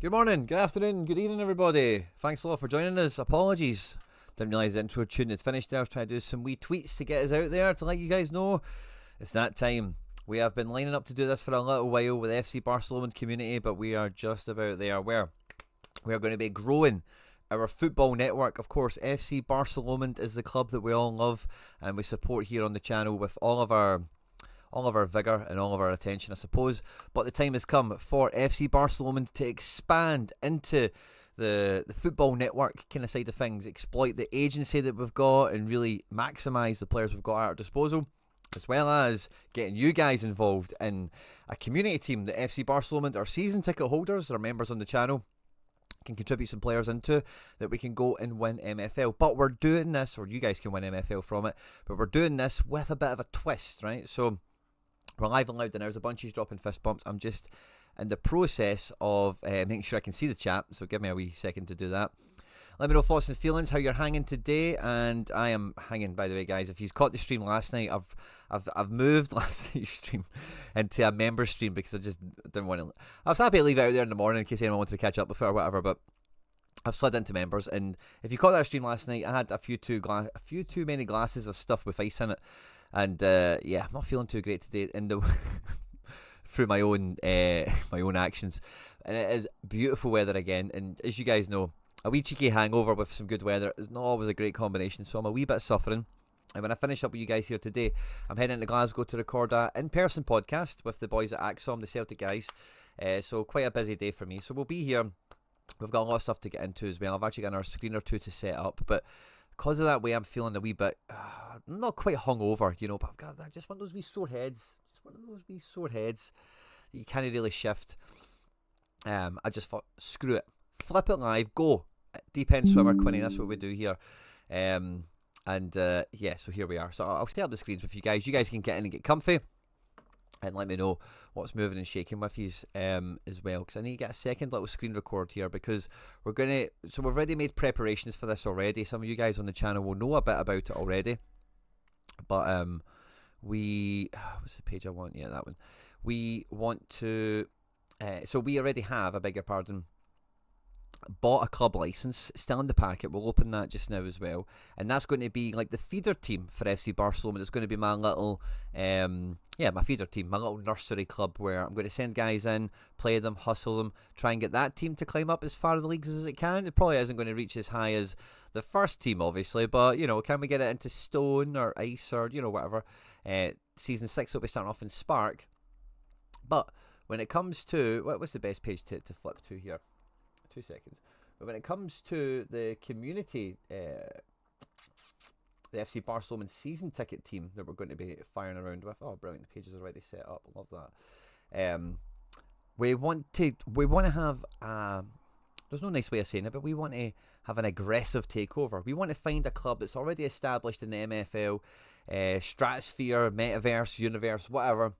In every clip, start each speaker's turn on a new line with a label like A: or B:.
A: Good morning, good afternoon, good evening, everybody. Thanks a lot for joining us. Apologies. Didn't realise the intro tune had finished there. I was trying to do some wee tweets to get us out there to let you guys know it's that time. We have been lining up to do this for a little while with the FC Barcelona community, but we are just about there where we are going to be growing our football network. Of course, FC Barcelona is the club that we all love and we support here on the channel with all of our vigour and all of our attention, I suppose. But the time has come for FC Barcelona to expand into the football network kind of side of things, exploit the agency that we've got and really maximise the players we've got at our disposal, as well as getting you guys involved in a community team that FC Barcelona, our season ticket holders, our members on the channel, can contribute some players into, that we can go and win MFL. But we're doing this, or you guys can win MFL from it, but we're doing this with a bit of a twist, right? So we're live and loud, and there's a bunch of dropping fist bumps. I'm just in the process of making sure I can see the chat, so give me a wee second to do that. Let me know thoughts and feelings, how you're hanging today, and I am hanging, by the way, guys. If you caught the stream last night, I've moved last night's stream into a member stream because I just didn't want to. I was happy to leave it out there in the morning in case anyone wanted to catch up with it or whatever, but I've slid into members. And if you caught that stream last night, I had a few too many glasses of stuff with ice in it. And yeah, I'm not feeling too great today in the through my own actions. And it is beautiful weather again. And as you guys know, a wee cheeky hangover with some good weather is not always a great combination. So I'm a wee bit suffering. And when I finish up with you guys here today, I'm heading to Glasgow to record a in-person podcast with the boys at Axom, the Celtic guys. So quite a busy day for me. So we'll be here. We've got a lot of stuff to get into as well. I've actually got another screen or two to set up, but because of that way, I'm feeling a wee bit, not quite hungover, you know, but I've got just one of those wee sore heads. Just one of those wee sore heads that you can't really shift. I just thought, screw it. Flip it live, go. Deep end swimmer, Quinny, that's what we do here. Yeah, so here we are. So I'll stay up the screens with you guys. You guys can get in and get comfy and let me know what's moving and shaking with you as well, because I need to get a second little screen record here, because we've already made preparations for this already. Some of you guys on the channel will know a bit about it already, but what's the page I want? Yeah, that one. We want to so we already have, I beg your pardon, bought a club license, still in the packet. We'll open that just now as well, and that's going to be like the feeder team for FC Barcelona. It's going to be my little my feeder team, my little nursery club, where I'm going to send guys in, play them, hustle them, try and get that team to climb up as far the leagues as it can. It probably isn't going to reach as high as the first team, obviously, but you know, can we get it into stone or ice or, you know, whatever. Season 6 will be starting off in Spark, but when it comes to what's the best page to flip to here? 2 seconds. But when it comes to the community, the FC Barcelona season ticket team that we're going to be firing around with, oh brilliant, the page is already set up, love that. We want to have there's no nice way of saying it, but we want to have an aggressive takeover. We want to find a club that's already established in the MFL, stratosphere, metaverse, universe, whatever.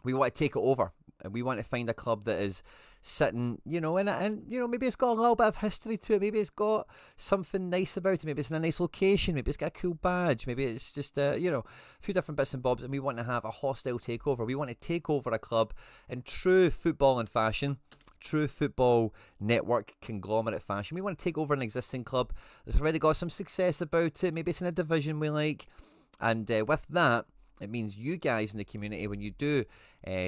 A: We want to take it over, and we want to find a club that is sitting, you know, and you know, maybe it's got a little bit of history to it, maybe it's got something nice about it, maybe it's in a nice location, maybe it's got a cool badge, maybe it's just you know, a few different bits and bobs, and we want to have a hostile takeover. We want to take over a club in true football and fashion, true football network conglomerate fashion. We want to take over an existing club that's already got some success about it, maybe it's in a division we like, and with that, it means you guys in the community, when you do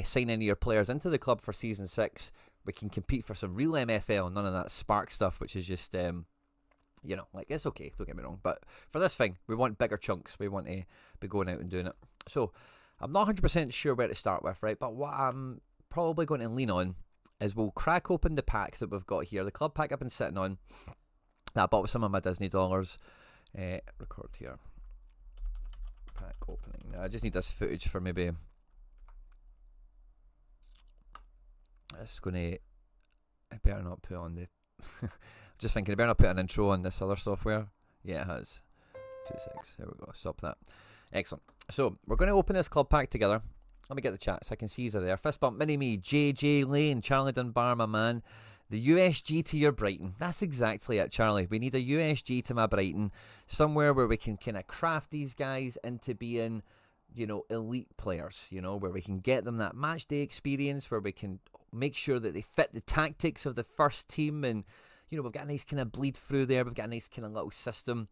A: sign any of your players into the club for season 6, we can compete for some real MFL, none of that Spark stuff, which is just, you know, like, it's okay, don't get me wrong. But for this thing, we want bigger chunks. We want to be going out and doing it. So I'm not 100% sure where to start with, right? But what I'm probably going to lean on is we'll crack open the packs that we've got here. The club pack I've been sitting on, that I bought with some of my Disney dollars. Record here. Pack opening. I just need this footage for maybe. It's gonna. I better not put on the. Just thinking, I better not put an intro on this other software. Yeah, it has. 2 seconds. There we go. Stop that. Excellent. So we're going to open this club pack together. Let me get the chat so I can see you there. Fist bump, mini me, JJ Lane, Charlie Dunbar, my man. The USG to your Brighton. That's exactly it, Charlie. We need a USG to my Brighton. Somewhere where we can kind of craft these guys into being, you know, elite players, you know, where we can get them that match day experience, where we can make sure that they fit the tactics of the first team, and we've got a nice kind of bleed through there. We've got a nice kind of little system.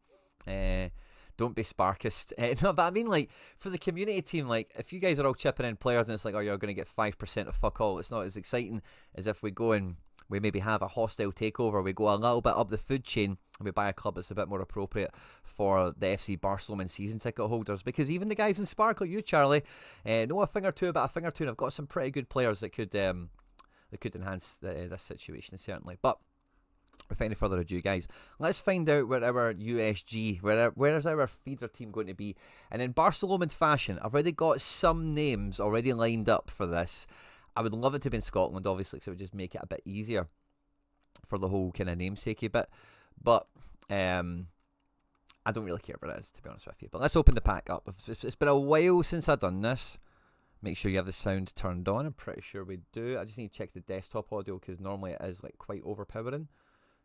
A: Don't be Sparkist. No, but I mean, like, for the community team, like, if you guys are all chipping in players and it's like, oh, you're going to get 5% of fuck all, it's not as exciting as if we go and we maybe have a hostile takeover. We go a little bit up the food chain and we buy a club that's a bit more appropriate for the FC Barcelona season ticket holders. Because even the guys in Spark, like you, Charlie, know a thing or two about a thing or two, and I've got some pretty good players that could enhance this situation, certainly. But without any further ado, guys, let's find out where our USG, where is our feeder team going to be. And in Barcelona fashion, I've already got some names already lined up for this. I would love it to be in Scotland, obviously, because it would just make it a bit easier for the whole kind of namesakey bit. But I don't really care where it is, to be honest with you. But let's open the pack up. It's been a while since I've done this. Make sure you have the sound turned on. I'm pretty sure we do. I just need to check the desktop audio, because normally it is like quite overpowering.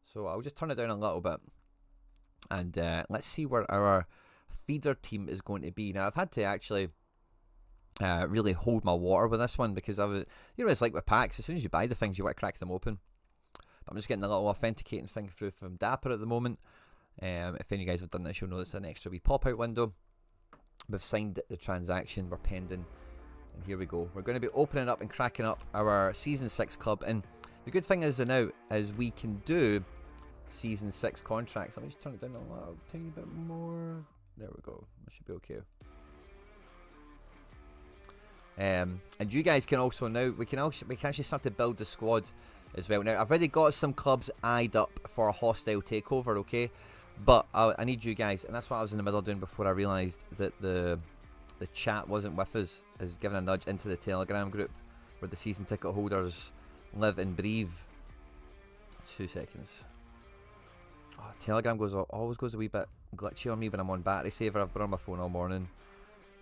A: So I'll just turn it down a little bit. And let's see where our feeder team is going to be. Now, I've had to actually really hold my water with this one, because I was, it's like with packs. As soon as you buy the things, you want to crack them open. But I'm just getting a little authenticating thing through from Dapper at the moment. If any of you guys have done this, you'll notice an extra wee pop-out window. We've signed the transaction. We're pending. And here we go. We're going to be opening up and cracking up our Season 6 club. And the good thing is now is we can do Season 6 contracts. Let me just turn it down a little tiny bit more. There we go. That should be okay. And you guys can also now, we can actually start to build the squad as well. Now, I've already got some clubs eyed up for a hostile takeover, okay? But I need you guys, and that's what I was in the middle of doing before I realised that the chat wasn't with us, is giving a nudge into the Telegram group where the season ticket holders live and breathe. 2 seconds. Oh, Telegram always goes a wee bit glitchy on me when I'm on battery saver. I've been on my phone all morning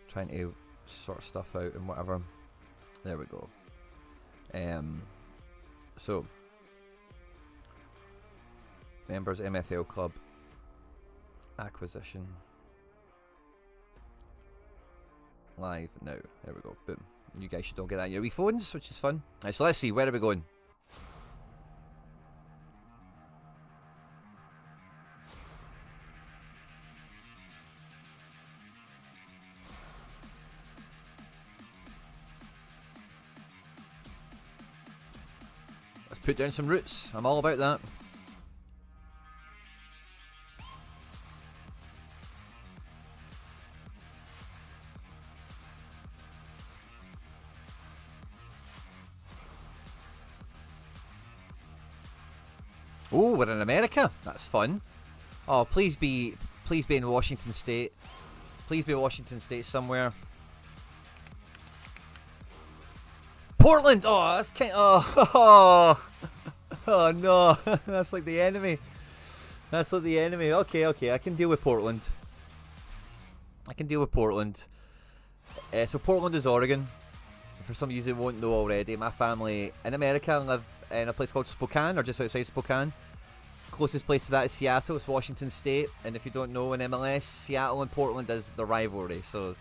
A: trying to sort stuff out and whatever. There we go. So members MFL club acquisition live now. There we go. Boom. You guys should all get that in your wee phones, which is fun. Right, so let's see, where are we going? Let's put down some roots. I'm all about that. Oh, we're in America. That's fun. Oh, please be in Washington State. Please be Washington State somewhere. Portland. Oh, that's kind of, oh no, that's like the enemy. That's like the enemy. Okay, I can deal with Portland. So Portland is Oregon. For some of you who won't know already, my family in America live in a place called Spokane, or just outside Spokane. Closest place to that is Seattle. It's Washington State. And if you don't know, in MLS, Seattle and Portland is the rivalry. So,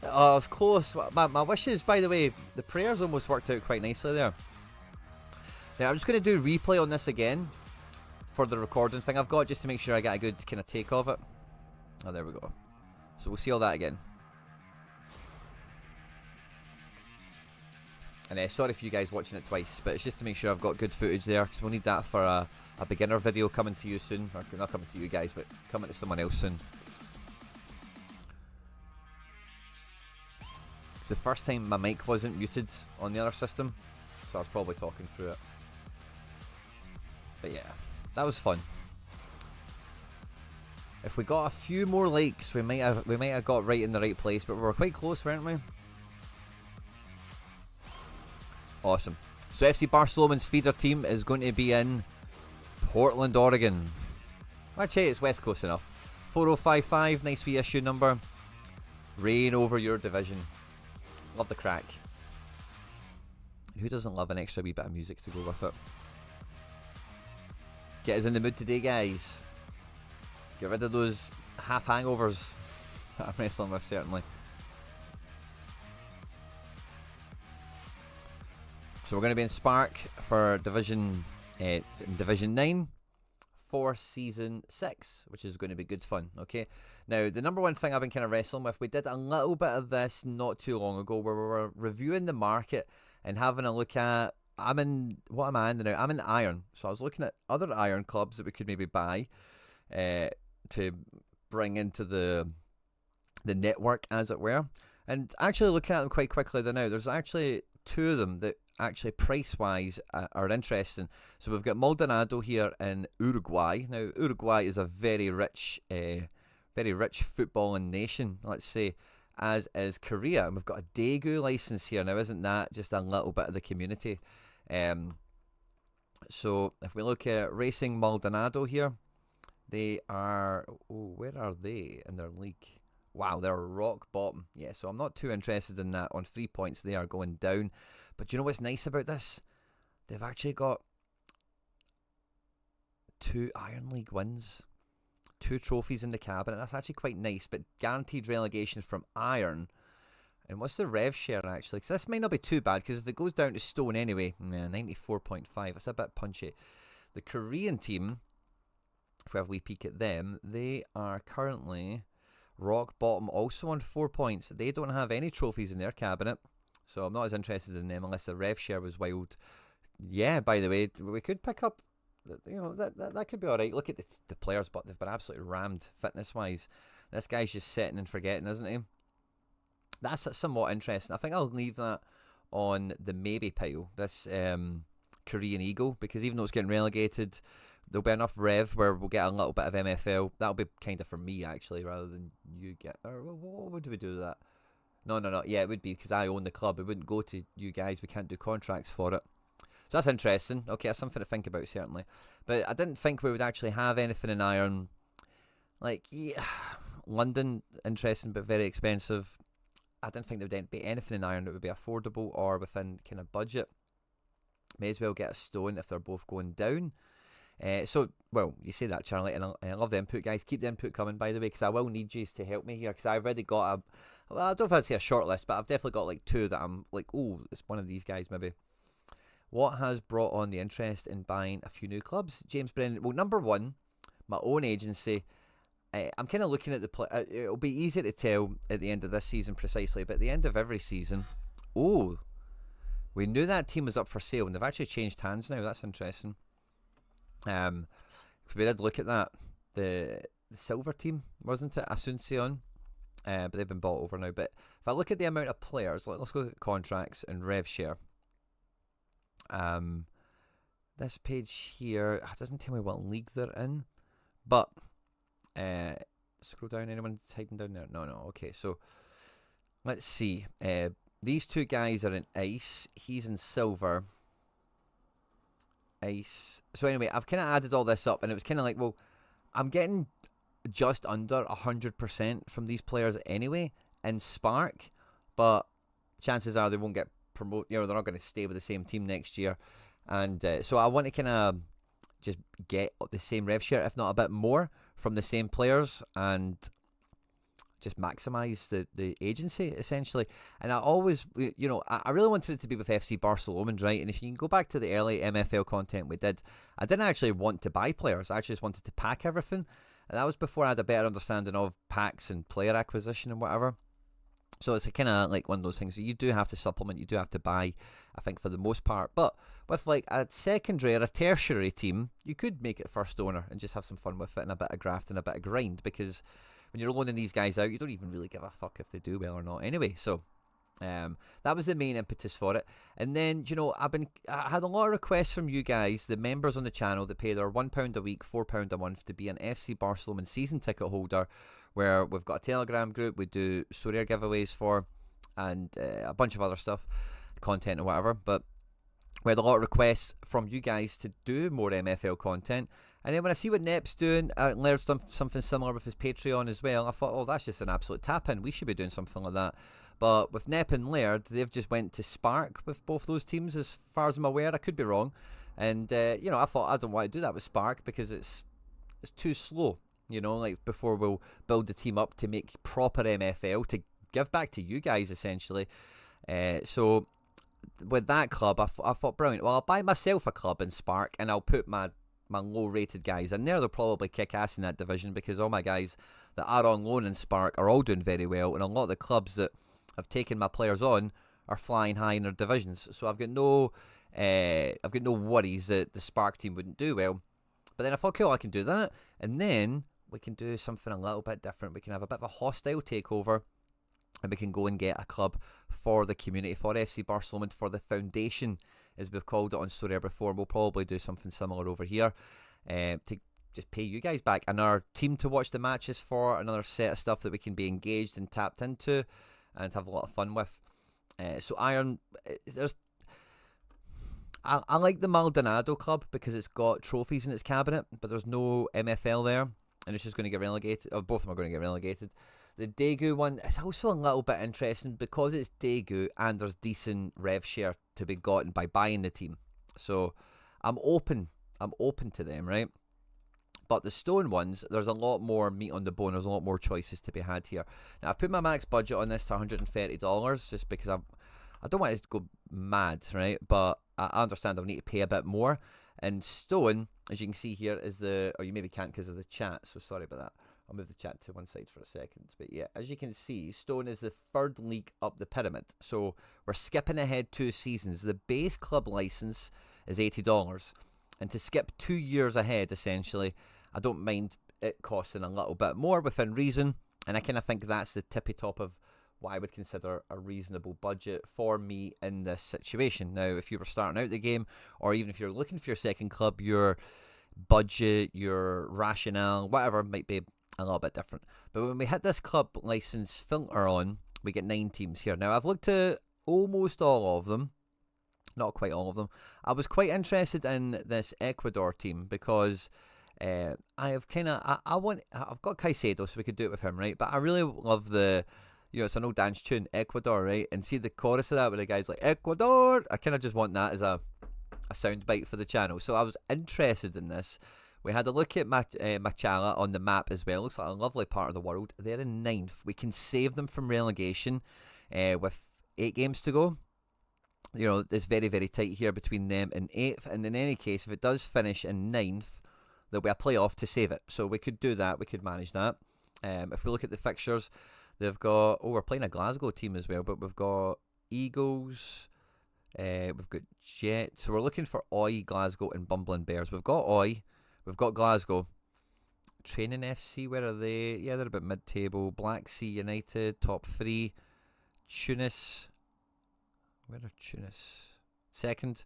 A: I was close. My wishes, by the way, the prayers almost worked out quite nicely there. Now, I'm just going to do replay on this again for the recording thing I've got, just to make sure I get a good kind of take of it. Oh, there we go. So we'll see all that again. And sorry for you guys watching it twice, but it's just to make sure I've got good footage there, because we'll need that for a beginner video coming to you soon. Or not coming to you guys, but coming to someone else soon. It's the first time my mic wasn't muted on the other system, so I was probably talking through it. But yeah, that was fun. If we got a few more likes, we might have got right in the right place, but we were quite close, weren't we? Awesome. So FC Barcelona's feeder team is going to be in Portland, Oregon. Actually, it's West Coast enough. 4055, nice wee issue number. Reign over your division. Love the crack. Who doesn't love an extra wee bit of music to go with it? Get us in the mood today, guys. Get rid of those half hangovers that I'm wrestling with, certainly. So we're going to be in Spark for Division 9 for Season 6, which is going to be good fun, okay? Now, the number one thing I've been kind of wrestling with, we did a little bit of this not too long ago where we were reviewing the market and having a look at, what am I in now? I'm in Iron. So I was looking at other Iron clubs that we could maybe buy to bring into the network, as it were. And actually looking at them quite quickly now, there's actually two of them that actually price-wise are interesting. So we've got Maldonado here in Uruguay. Now, Uruguay is a very rich footballing nation, let's say, as is Korea. And we've got a Daegu license here. Now, isn't that just a little bit of the community? So if we look at Racing Maldonado here, they are... Oh, where are they in their league? Wow, they're rock bottom. Yeah, so I'm not too interested in that. On 3 points, they are going down. But do you know what's nice about this? They've actually got 2 Iron League wins, 2 trophies in the cabinet. That's actually quite nice, but guaranteed relegation from Iron. And what's the rev share, actually? Because this might not be too bad, because if it goes down to Stone anyway, 94.5, it's a bit punchy. The Korean team, if we have a wee peek at them, they are currently rock bottom, also on 4 points. They don't have any trophies in their cabinet, so I'm not as interested in them unless the rev share was wild. Yeah, by the way, we could pick up, that could be alright. Look at the players, but they've been absolutely rammed fitness-wise. This guy's just sitting and forgetting, isn't he? That's somewhat interesting. I think I'll leave that on the maybe pile, this Korean Eagle, because even though it's getting relegated, there'll be enough rev where we'll get a little bit of MFL. That'll be kind of for me, actually, rather than you get... Or what would we do with that? No. Yeah, it would be because I own the club. It wouldn't go to you guys. We can't do contracts for it. So that's interesting. Okay, that's something to think about, certainly. But I didn't think we would actually have anything in Iron. Like, yeah, London, interesting but very expensive. I didn't think there would be anything in Iron that would be affordable or within kind of budget. May as well get a Stone if they're both going down. Well, you say that, Charlie, and I love the input, guys. Keep the input coming, by the way, because I will need you to help me here, because I've already got I don't know if I'd say a short list, but I've definitely got like 2 that I'm like, oh, it's one of these guys maybe. What has brought on the interest in buying a few new clubs? James Brennan. Well, number one, my own agency. I'm kind of looking at the it'll be easy to tell at the end of this season precisely, but at the end of every season, we knew that team was up for sale, and they've actually changed hands now. That's interesting. We did look at that. The silver team, wasn't it? Asuncion. But they've been bought over now. But if I look at the amount of players, let's look at contracts and rev share. This page here doesn't tell me what league they're in, but scroll down. Anyone typing down there? No. Okay, so let's see. These 2 guys are in ice. He's in silver. Ice. So anyway, I've kind of added all this up, and it was kind of like, well, I'm getting just under 100% from these players anyway in Spark, but chances are they won't get promoted. They're not going to stay with the same team next year, and so I want to kind of just get the same rev share, if not a bit more, from the same players, and just maximize the agency, essentially. And I always, I really wanted it to be with FC Barcelona, right? And if you can go back to the early MFL content we did, I didn't actually want to buy players. I actually just wanted to pack everything. And that was before I had a better understanding of packs and player acquisition and whatever. So it's kind of like one of those things where you do have to supplement, you do have to buy, I think, for the most part. But with like a secondary or a tertiary team, you could make it first owner and just have some fun with it and a bit of graft and a bit of grind, because when you're loaning these guys out, you don't even really give a fuck if they do well or not anyway. So that was the main impetus for it. And then, I had a lot of requests from you guys, the members on the channel, that pay their £1 a week, £4 a month to be an FC Barcelona season ticket holder, where we've got a Telegram group we do Sorare giveaways for, and a bunch of other stuff, content or whatever. But we had a lot of requests from you guys to do more MFL content. And then when I see what Nep's doing, Laird's done something similar with his Patreon as well. I thought, oh, that's just an absolute tap-in. We should be doing something like that. But with Nep and Laird, they've just went to Spark with both those teams, as far as I'm aware. I could be wrong. And, I thought I don't want to do that with Spark because it's too slow. Like before we'll build the team up to make proper MFL, to give back to you guys, essentially. So with that club, I thought, brilliant. Well, I'll buy myself a club in Spark, and I'll put my low-rated guys in there. They'll probably kick ass in that division because all my guys that are on loan in Spark are all doing very well, and a lot of the clubs that have taken my players on are flying high in their divisions. So I've got no worries that the Spark team wouldn't do well. But then I thought, cool, I can do that, and then we can do something a little bit different. We can have a bit of a hostile takeover, and we can go and get a club for the community, for FC Barcelona, for the foundation, as we've called it on Story before. We'll probably do something similar over here to just pay you guys back and our team to watch the matches for, another set of stuff that we can be engaged and tapped into and have a lot of fun with. So Iron, I like the Maldonado club because it's got trophies in its cabinet, but there's no MFL there, and it's just going to get relegated. Or both of them are going to get relegated. The Daegu one is also a little bit interesting because it's Daegu and there's decent rev share to be gotten by buying the team. So I'm open to them, right? But the Stone ones, there's a lot more meat on the bone. There's a lot more choices to be had here. Now, I've put my max budget on this to $130 just because I don't want it to go mad, right? But I understand I'll need to pay a bit more. And Stone, as you can see here, is or you maybe can't because of the chat, so sorry about that. I'll move the chat to one side for a second. But yeah, as you can see, Stone is the third league up the pyramid. So we're skipping ahead 2 seasons. The base club license is $80. And to skip 2 years ahead, essentially, I don't mind it costing a little bit more within reason. And I kind of think that's the tippy top of what I would consider a reasonable budget for me in this situation. Now, if you were starting out the game, or even if you're looking for your second club, your budget, your rationale, whatever, might be a little bit different. But when we hit this club license filter on, we get 9 teams here. Now, I've looked at almost all of them. Not quite all of them. I was quite interested in this Ecuador team because I've got Caicedo, so we could do it with him, right? But I really love it's an old dance tune, Ecuador, right? And see the chorus of that where the guy's like, Ecuador! I kind of just want that as a sound bite for the channel. So I was interested in this. We had a look at Machala on the map as well. Looks like a lovely part of the world. They're in 9th. We can save them from relegation with 8 games to go. It's very, very tight here between them and 8th. And in any case, if it does finish in 9th, there'll be a playoff to save it. So we could do that. We could manage that. If we look at the fixtures, they've got... we're playing a Glasgow team as well, but we've got Eagles... we've got Jets. So we're looking for Oi, Glasgow, and Bumbling Bears. We've got Oi. We've got Glasgow. Training FC, where are they? Yeah, they're about mid-table. Black Sea United, top 3. Tunis. Where are Tunis? 2nd.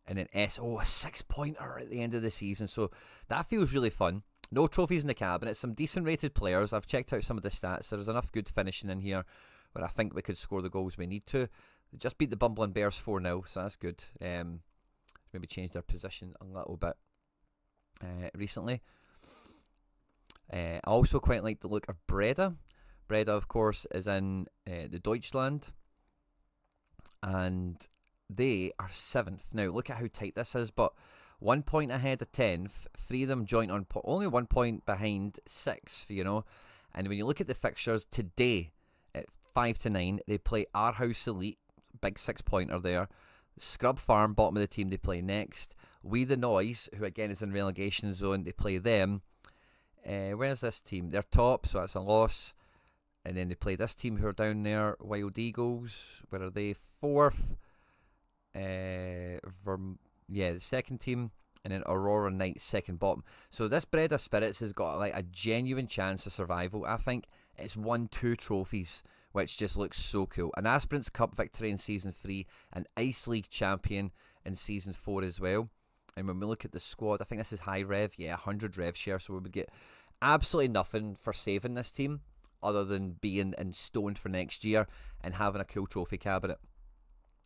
A: And then a 6-pointer at the end of the season. So that feels really fun. No trophies in the cabinet. Some decent rated players. I've checked out some of the stats. There's enough good finishing in here where I think we could score the goals we need to. They just beat the Bumbling Bears 4-0, so that's good. Maybe changed their position a little bit recently. I also quite like the look of Breda. Breda, of course, is in the Deutschland. And they are 7th. Now, look at how tight this is, but 1 point ahead of 10th. 3 of them joint on only 1 point behind 6th, And when you look at the fixtures today, at 5 to 9, they play Our House Elite, big 6-pointer there. Scrub Farm, bottom of the team, they play next. We the Noise, who again is in relegation zone, they play them. Where's this team? They're top, so that's a loss. And then they play this team who are down there, Wild Eagles. Where are they? 4th. The 2nd team. And then Aurora Knights, 2nd bottom. So this Breda Spirits has got like a genuine chance of survival. I think it's won 2 trophies, which just looks so cool. An Aspirants Cup victory in Season 3. An Ice League champion in Season 4 as well. And when we look at the squad, I think this is high rev. Yeah, 100 rev share. So we would get absolutely nothing for saving this team other than being in stone for next year and having a cool trophy cabinet.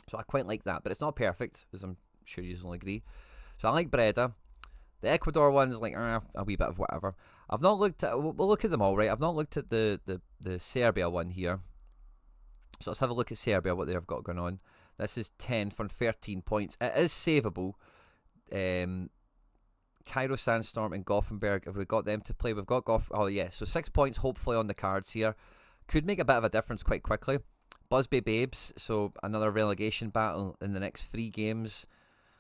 A: So I quite like that. But it's not perfect, as I'm sure you will agree. So I like Breda. The Ecuador one is like a wee bit of whatever. I've not looked at... We'll look at them all, right? I've not looked at the Serbia one here. So let's have a look at Serbia, what they've got going on. This is 10th on 13 points. It is savable. Cairo Sandstorm and Gothenburg, have we got them to play? We've got so 6 points hopefully on the cards here. Could make a bit of a difference quite quickly, Busby Babes, so another relegation battle in the next 3 games.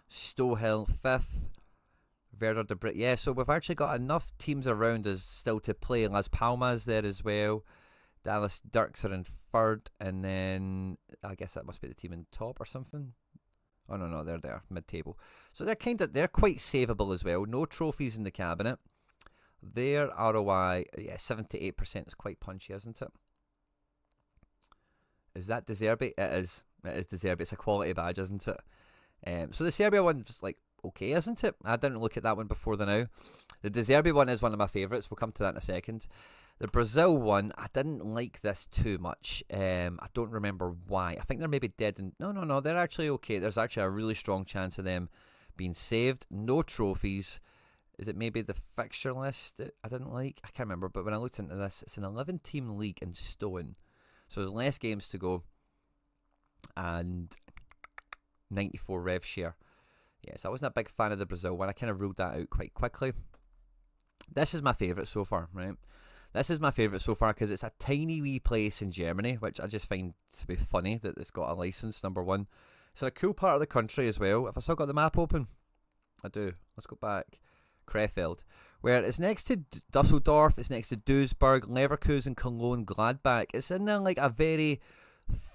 A: Stowhill 5th. Werder de Brit. Yeah, so we've actually got enough teams around us still to play. Las Palmas there as well. Dallas Dirks are in 3rd, and then I guess that must be the team in top or something. Oh no, they're there mid-table. So they're quite savable as well. No trophies in the cabinet. Their ROI, 78% is quite punchy, isn't it? Is that De Zerbi? It is. It is De Zerbi. It's a quality badge, isn't it? So the Serbia one's like okay, isn't it? I didn't look at that one before the now. The De Zerbi one is one of my favourites. We'll come to that in a second. The Brazil one, I didn't like this too much. I don't remember why. I think they're maybe dead. No, they're actually okay. There's actually a really strong chance of them being saved. No trophies. Is it maybe the fixture list that I didn't like? I can't remember. But when I looked into this, it's an 11-team league in Stone. So there's less games to go. And 94 rev share. Yes, I wasn't a big fan of the Brazil one. I kind of ruled that out quite quickly. This is my favourite so far, right? This is my favourite so far because it's a tiny wee place in Germany, which I just find to be funny that it's got a licence, number one. It's in a cool part of the country as well. Have I still got the map open? I do. Let's go back. Krefeld. Where it's next to Dusseldorf, it's next to Duisburg, Leverkusen, Cologne, Gladbach. It's in like a very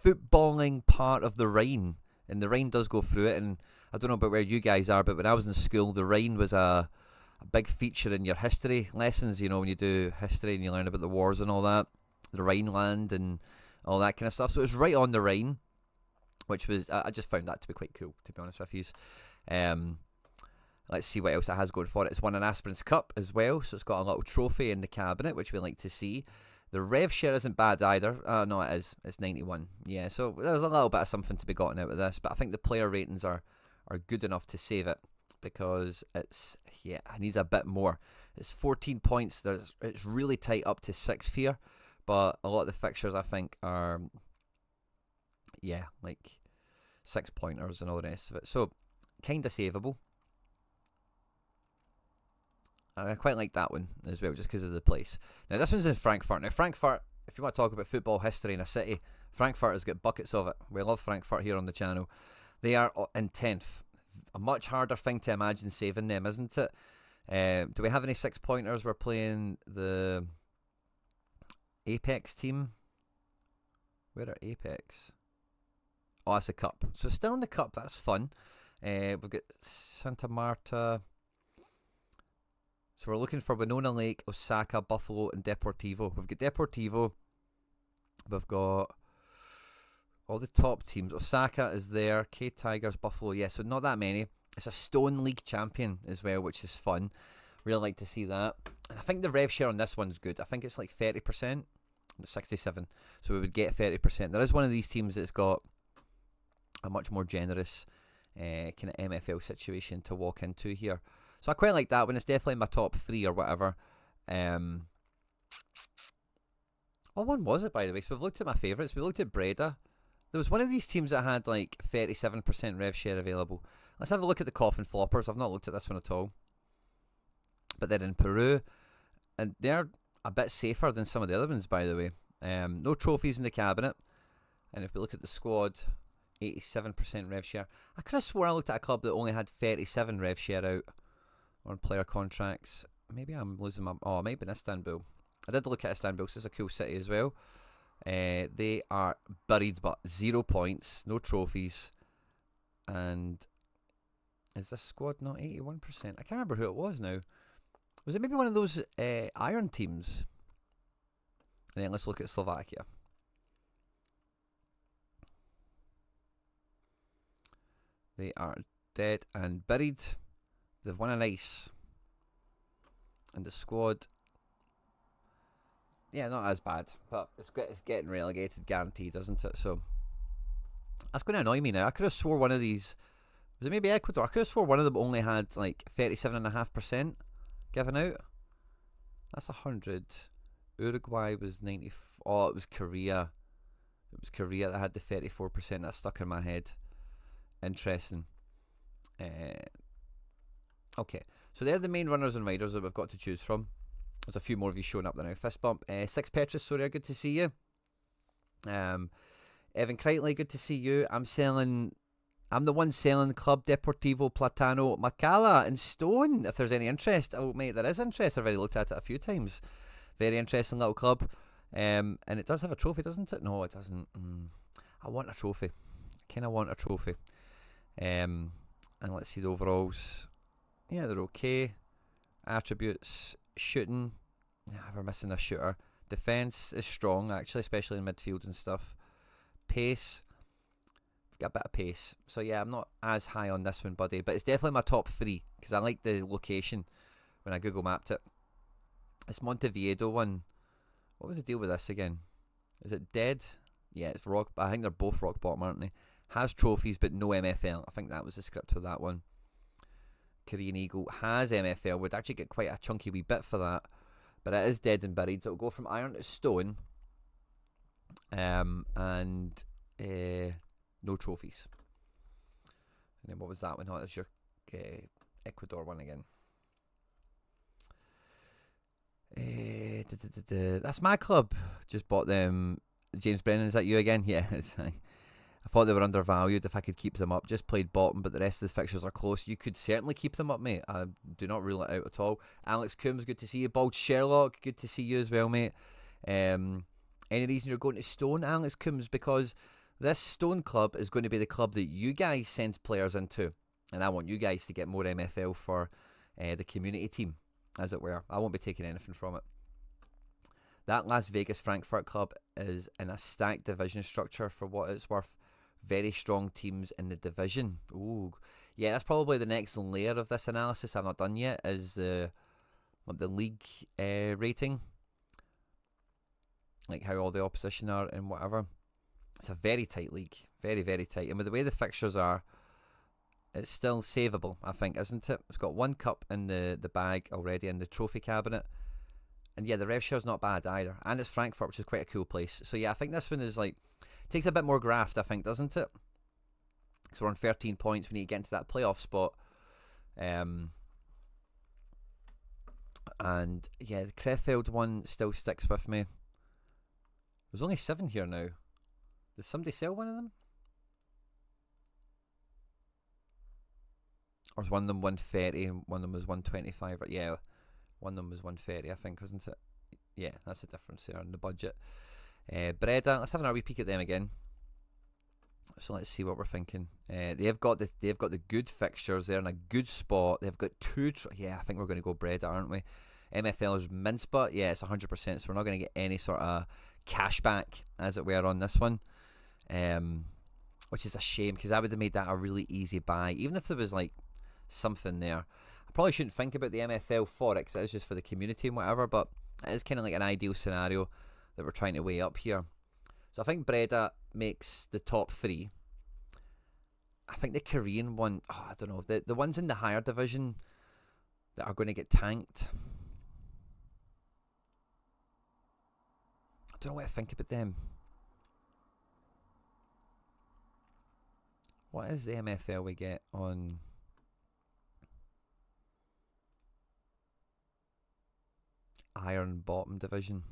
A: footballing part of the Rhine. And the Rhine does go through it. And I don't know about where you guys are, but when I was in school, the Rhine was a big feature in your history lessons, you know, when you do history and you learn about the wars and all that, the Rhineland and all that kind of stuff. So it's right on the Rhine, which was, I just found that to be quite cool, to be honest with you. Let's see what else it has going for it. It's won an Aspirants Cup as well, so it's got a little trophy in the cabinet, which we like to see. The rev share isn't bad either. No, it is. It's 91. Yeah, so there's a little bit of something to be gotten out of this, but I think the player ratings are good enough to save it. Because it needs a bit more. It's 14 points. It's really tight up to 6th here, but a lot of the fixtures I think are, like 6-pointers and all the rest of it. So kind of savable. And I quite like that one as well, just because of the place. Now this one's in Frankfurt. Now Frankfurt, if you want to talk about football history in a city, Frankfurt has got buckets of it. We love Frankfurt here on the channel. They are in 10th. A much harder thing to imagine saving them, isn't it? Do we have any 6-pointers? We're playing the Apex team. Where are Apex? Oh, that's the cup. So still in the cup. That's fun. We've got Santa Marta. So we're looking for Winona Lake, Osaka, Buffalo, and Deportivo. We've got Deportivo. We've got all the top teams. Osaka is there. K Tigers, Buffalo. Yeah, so not that many. It's a Stone League champion as well, which is fun. Really like to see that. And I think the rev share on this one's good. I think it's like 30%. 67. So we would get 30%. There is one of these teams that's got a much more generous kind of MFL situation to walk into here. So I quite like that one. It's definitely in my top 3 or whatever. What one was it, by the way? So we've looked at my favourites. We looked at Breda. There was one of these teams that had like 37% rev share available. Let's have a look at the Coffin Floppers. I've not looked at this one at all. But they're in Peru. And they're a bit safer than some of the other ones, by the way. No trophies in the cabinet. And if we look at the squad, 87% rev share. I could have swore I looked at a club that only had 37 rev share out on player contracts. Maybe I'm losing my... Oh, maybe in Istanbul. I did look at Istanbul, so it's a cool city as well. They are buried, but 0 points, no trophies. And is this squad not 81%? I can't remember who it was now. Was it maybe one of those iron teams? And then let's look at Slovakia. They are dead and buried. They've won an ice. And the squad... Yeah, not as bad, but it's getting relegated, guaranteed, isn't it? So that's going to annoy me now. I could have swore one of these, was it maybe Ecuador? I could have swore one of them only had like 37.5% given out. That's 100. Uruguay was 90. Oh, it was Korea. It was Korea that had the 34%. That stuck in my head. Interesting. Okay, so they're the main runners and riders that we've got to choose from. There's a few more of you showing up there now. Fist bump. Six Petrus, sorry, good to see you. Evan Crightley, good to see you. I'm the one selling Club Deportivo Platano Macala in Stone. If there's any interest, oh mate, there is interest. I've already looked at it a few times. Very interesting little club, and it does have a trophy, doesn't it? No, it doesn't. I want a trophy. Kind of want a trophy. And let's see the overalls. Yeah, they're okay. Attributes, shooting. Yeah, we're missing a shooter. Defense is strong, actually, especially in midfield and stuff. Pace. We've got a bit of pace. So yeah, I'm not as high on this one, buddy. But it's definitely my top 3 because I like the location when I Google mapped it. This Montevideo one. What was the deal with this again? Is it dead? Yeah, it's rock. I think they're both rock bottom, aren't they? Has trophies but no MFL. I think that was the script for that one. Korean Eagle has MFL. Would actually get quite a chunky wee bit for that. But it is dead and buried. So it'll go from iron to stone. And no trophies. And then what was that one? Oh, that's your Ecuador one again. That's my club. Just bought them. James Brennan, is that you again? Yeah, I thought they were undervalued if I could keep them up. Just played bottom, but the rest of the fixtures are close. You could certainly keep them up, mate. I do not rule it out at all. Alex Coombs, good to see you. Bald Sherlock, good to see you as well, mate. Any reason you're going to Stone, Alex Coombs? Because this Stone club is going to be the club that you guys send players into. And I want you guys to get more MFL for the community team, as it were. I won't be taking anything from it. That Las Vegas Frankfurt club is in a stacked division structure for what it's worth. Very strong teams in the division. Ooh, yeah, that's probably the next layer of this analysis I've not done yet, is the league rating. Like how all the opposition are and whatever. It's a very tight league. Very, very tight. And with the way the fixtures are, it's still savable, I think, isn't it? It's got one cup in the bag already in the trophy cabinet. And yeah, the rev share's not bad either. And it's Frankfurt, which is quite a cool place. So yeah, I think this one is like, takes a bit more graft, I think, doesn't it? Because we're on 13 points. We need to get into that playoff spot. And yeah, the Krefeld one still sticks with me. There's only 7 here now. Did somebody sell one of them? Or is one of them 130 and one of them was 125? Yeah, one of them was 130, I think, isn't it? Yeah, that's the difference there in the budget. Breda, let's have another wee peek at them again. So let's see what we're thinking. They've got the good fixtures. They're in a good spot. They've got 2. Yeah, I think we're going to go Breda, aren't we? MFL is mince, but yeah, it's 100%. So we're not going to get any sort of cash back, as it were, on this one. Which is a shame, because I would have made that a really easy buy, even if there was like something there. I probably shouldn't think about the MFL for it, because it is just for the community and whatever, but it is kind of like an ideal scenario that we're trying to weigh up here. So I think Breda makes the top 3. I think the Korean one, I don't know, the ones in the higher division that are going to get tanked, I don't know what to think about them. What is the MFL we get on Iron Bottom Division?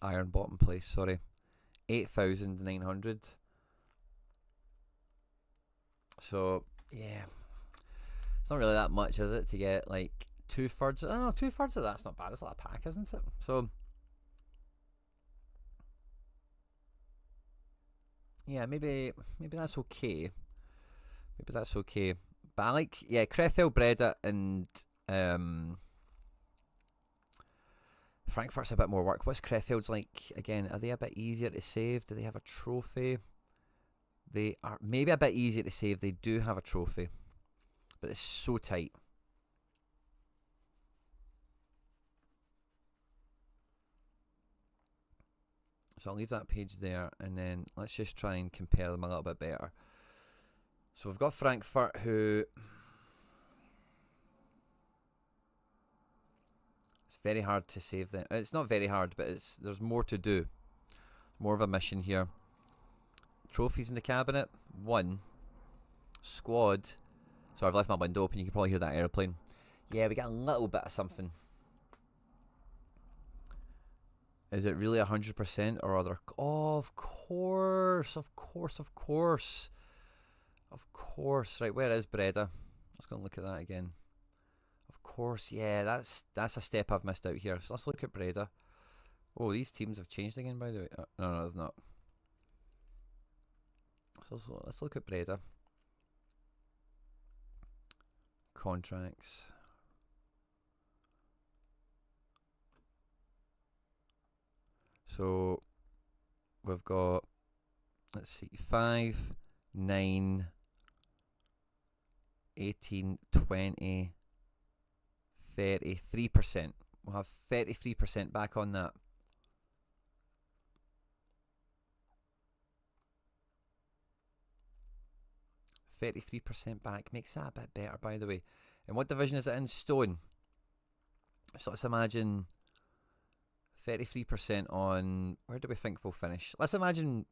A: Iron Bottom Place, sorry. 8,900. So, yeah. It's not really that much, is it, to get like 2/3? I don't know, 2/3 of that's not bad. It's like a pack, isn't it? So, yeah, maybe that's okay. Maybe that's okay. But I like, yeah, Krefeld, Breda, and Frankfurt's a bit more work. What's Krefeld's like again? Are they a bit easier to save? Do they have a trophy? They are maybe a bit easier to save. They do have a trophy, but it's so tight. So I'll leave that page there, and then let's just try and compare them a little bit better. So we've got Frankfurt, who it's very hard to save them. It's not very hard, but there's more to do. More of a mission here. Trophies in the cabinet. 1. Squad. So I've left my window open. You can probably hear that airplane. Yeah, we got a little bit of something. Is it really 100% or other? Oh, of course, of course, of course. Of course. Right, where is Breda? Let's go and look at that again. Of course, yeah, that's a step I've missed out here. So let's look at Breda. Oh, these teams have changed again, by the way. No, they've not. So let's look at Breda. Contracts. So we've got, let's see, 5, 9, 18, 20, 33%. We'll have 33% back on that. %back makes that a bit better, by the way. And what division is it in? Stone. So let's imagine 33% on, where do we think we'll finish? Let's imagine,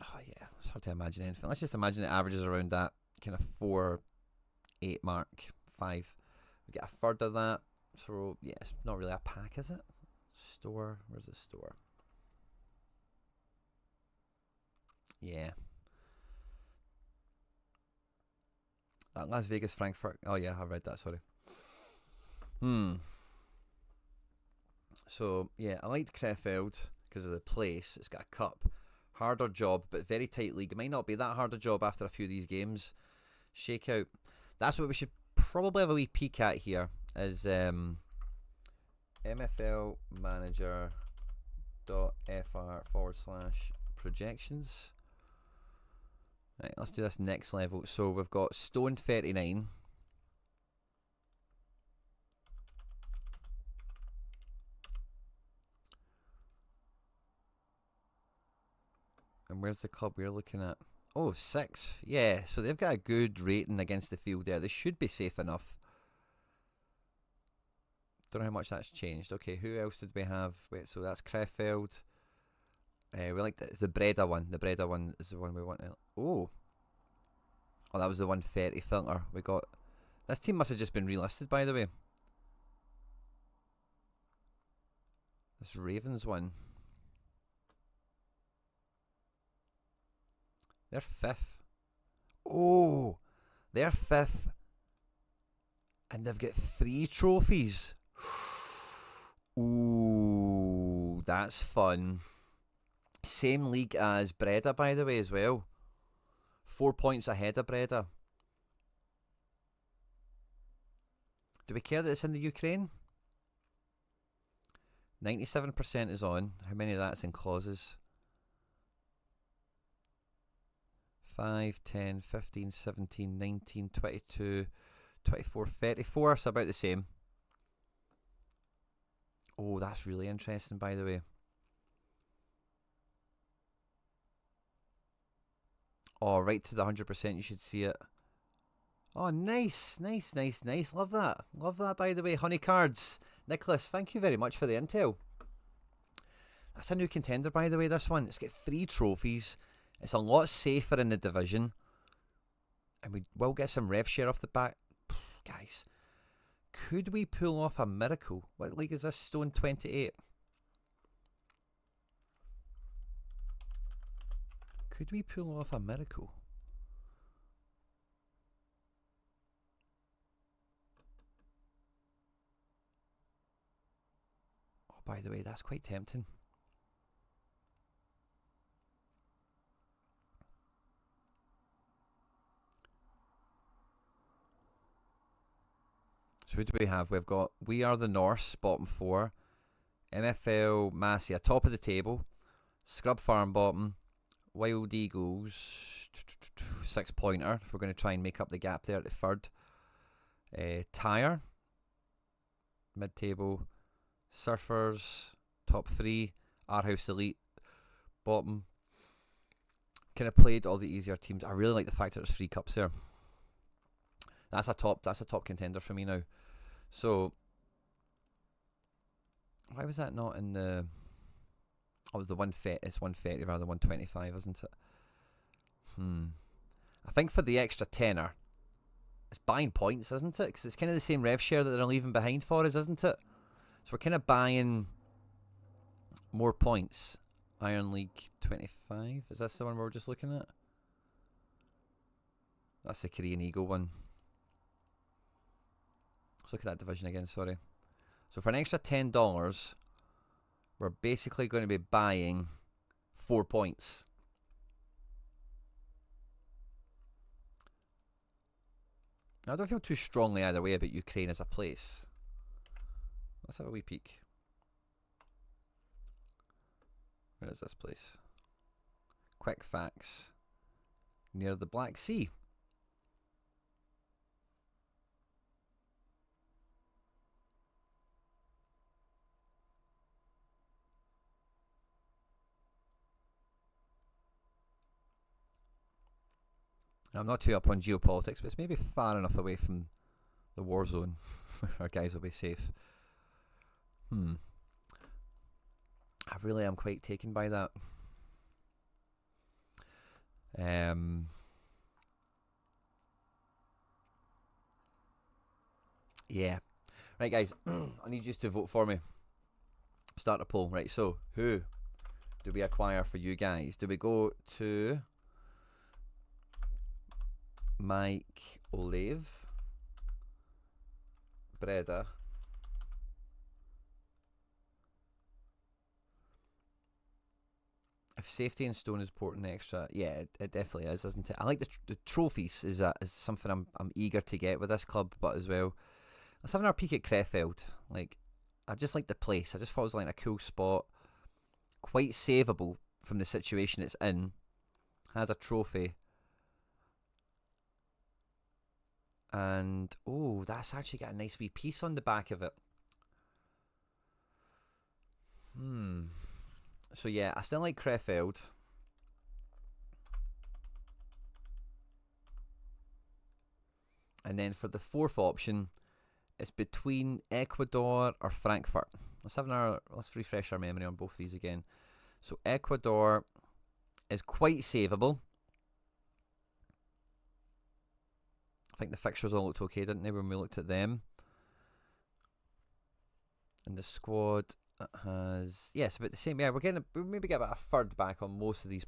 A: oh yeah, it's hard to imagine anything. Let's just imagine it averages around that kind of 4, 8 mark, 5. We get a third of that. So yeah, it's not really a pack, is it? Store, where's the store? Yeah. That Las Vegas Frankfurt. Oh yeah, I've read that, sorry. So yeah, I liked Krefeld because of the place. It's got a cup. Harder job, but very tight league. It might not be that hard a job after a few of these games. Shakeout. That's what we should probably have a wee peek at here. Is MFL manager.fr/projections. Right, let's do this next level. So we've got Stone 39. And where's the club we're looking at? Oh, 6th. Yeah, so they've got a good rating against the field there. They should be safe enough. Don't know how much that's changed. Okay, who else did we have? Wait, so that's Krefeld. We like the Breda one. The Breda one is the one we want to. Oh, that was the 130 filter we got. This team must have just been relisted, by the way. This Ravens one. They're 5th. Oh, they're 5th. And they've got 3 trophies. Ooh, that's fun. Same league as Breda, by the way, as well. 4 points ahead of Breda. Do we care that it's in the Ukraine? 97% is on. How many of that's in clauses? 5, 10, 15, 17, 19, 22, 24, 34. So about the same. Oh, that's really interesting, by the way. Oh, right to the 100%, you should see it. Oh, nice, nice, nice, nice. Love that. Love that, by the way. Honey cards. Nicholas, thank you very much for the intel. That's a new contender, by the way, this one. It's got 3 trophies. It's a lot safer in the division. And we will get some rev share off the back. Guys, could we pull off a miracle? What league is this? Stone 28. Could we pull off a miracle? Oh, by the way, that's quite tempting. So who do we have? We've got We Are the Norse, bottom 4. MFL Masia, top of the table. Scrub Farm, bottom. Wild Eagles, 6-pointer, if we're going to try and make up the gap there at the 3rd. Tyre, mid-table. Surfers, top 3. Our House Elite, bottom. Kind of played all the easier teams. I really like the fact that there's 3 cups there. That's a top contender for me now. So why was that not in the? Oh, it was the 130. It's 130 rather than 125, isn't it? I think for the extra tenner, It's buying points, isn't it? Because it's kind of the same rev share that they're leaving behind for us, isn't it? So we're kind of buying more points. Iron League 25. Is this the one we're just looking at? That's the Korean Eagle one. Let's look at that division again, sorry. So for an extra $10, we're basically going to be buying 4 points. Now, I don't feel too strongly either way about Ukraine as a place. Let's have a wee peek. Where is this place? Quick facts. Near the Black Sea. I'm not too up on geopolitics, but it's maybe far enough away from the war zone where our guys will be safe. I really am quite taken by that. Yeah. Right, guys. I need you to vote for me. Start a poll. Right, so who do we acquire for you guys? Do we go to Mike Olive, Breda, if safety and stone is important extra? Yeah, it definitely is, isn't it? I like the trophies is something I'm eager to get with this club, but as well, let's have another peek at Krefeld. Like, I just like the place. I just thought it was like a cool spot, quite savable from the situation it's in. Has a trophy. And, oh, that's actually got a nice wee piece on the back of it. So, yeah, I still like Krefeld. And then for the fourth option, it's between Ecuador or Frankfurt. Let's refresh our memory on both these again. So, Ecuador is quite savable. I think the fixtures all looked okay, didn't they, when we looked at them? And the squad has... Yes, about the same. Yeah, we'll maybe get about a third back on most of these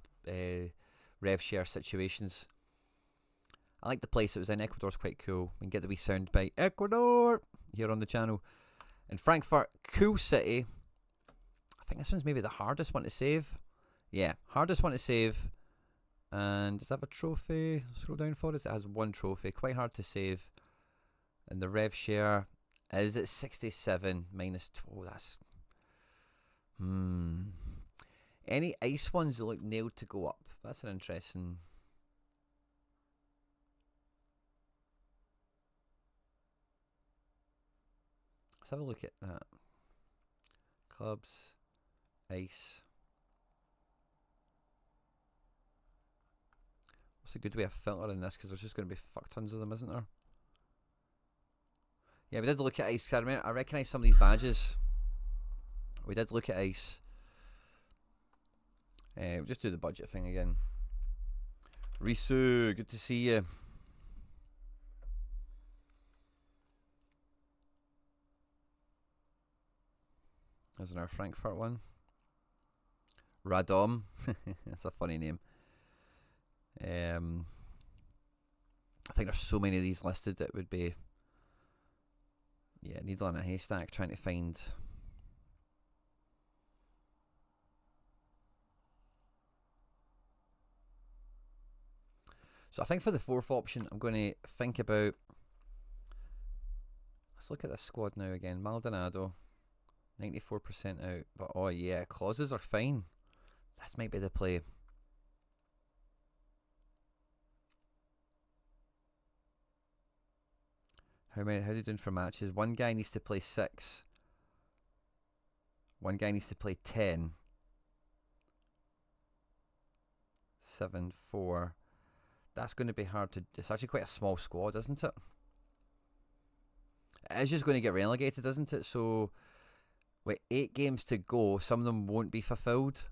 A: rev share situations. I like the place it was in. Ecuador's quite cool. We can get the wee sound bite. Ecuador! Here on the channel. And Frankfurt, cool city. I think this one's maybe the hardest one to save. Yeah, hardest one to save. And does it have a trophy? Scroll down for us. It has one trophy. Quite hard to save. And the rev share is at 67 minus 2. That's... Any ice ones that look nailed to go up? That's an interesting... Let's have a look at that. Clubs. Ice. What's a good way of filtering this? Because there's just going to be fuck tons of them, isn't there? Yeah, we did look at ice. Cause I recognise some of these badges. We did look at ice. We'll just do the budget thing again. Risu, good to see you. There's our Frankfurt one. Radom. That's a funny name. I think there's so many of these listed that would be, yeah, needle in a haystack trying to find. So I think for the fourth option, I'm going to think about. Let's look at this squad now again. Maldonado, 94% out, but oh yeah, clauses are fine. That might be the play. How are you doing for matches? One guy needs to play 6. One guy needs to play 10. 7, 4. That's going to be hard to... It's actually quite a small squad, isn't it? It is just going to get relegated, isn't it? So, with 8 games to go, some of them won't be fulfilled.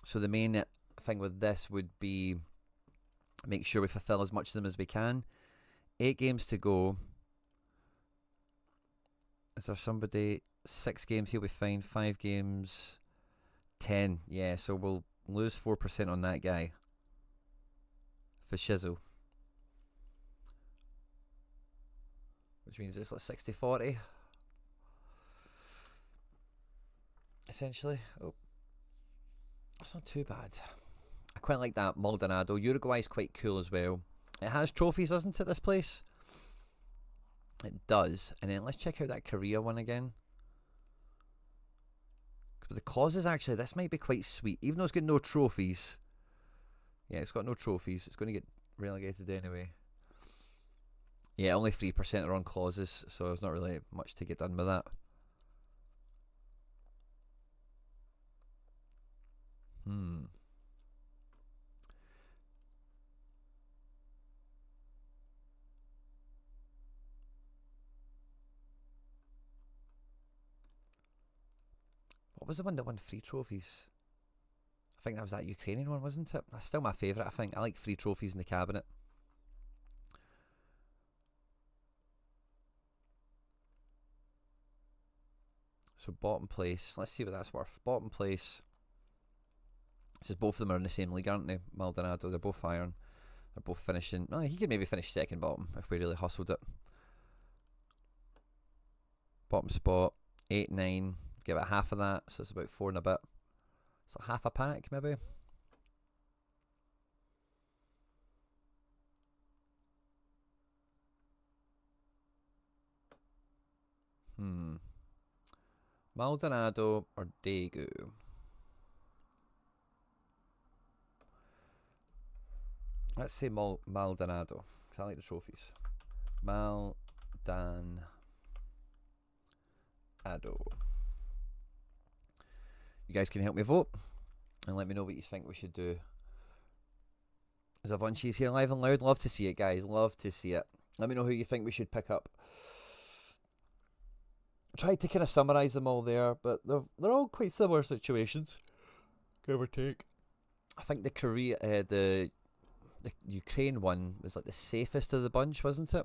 A: So the main thing with this would be make sure we fulfill as much of them as we can. 8 games to go. Is there somebody? 6 games, he'll be fine. 5 games, 10. Yeah, so we'll lose 4% on that guy. For Shizzle. Which means it's like 60-40. Essentially. Oh. That's not too bad. I quite like that Maldonado. Uruguay's quite cool as well. It has trophies, doesn't it, this place? It does. And then let's check out that Korea one again. But the clauses, actually, this might be quite sweet. Even though it's got no trophies. Yeah, it's got no trophies. It's going to get relegated anyway. Yeah, only 3% are on clauses, so there's not really much to get done with that. What was the one that won 3 trophies? I think that was that Ukrainian one, wasn't it? That's still my favourite, I think. I like 3 trophies in the cabinet. So bottom place, let's see what that's worth. Bottom place. This is both of them are in the same league, aren't they? Maldonado, they're both iron. They're both finishing. Oh, he could maybe finish second bottom if we really hustled it. Bottom spot, 8, 9. Give it half of that, so it's about 4 and a bit. It's like half a pack, maybe. Maldonado or Daegu? Let's say Maldonado, because I like the trophies. Maldonado. You guys can help me vote and let me know what you think we should do. There's a bunch here live and loud. Love to see it, guys. Love to see it. Let me know who you think we should pick up. Tried to kind of summarise them all there, but they're all quite similar situations, give or take. I think the Ukraine one was like the safest of the bunch, wasn't it?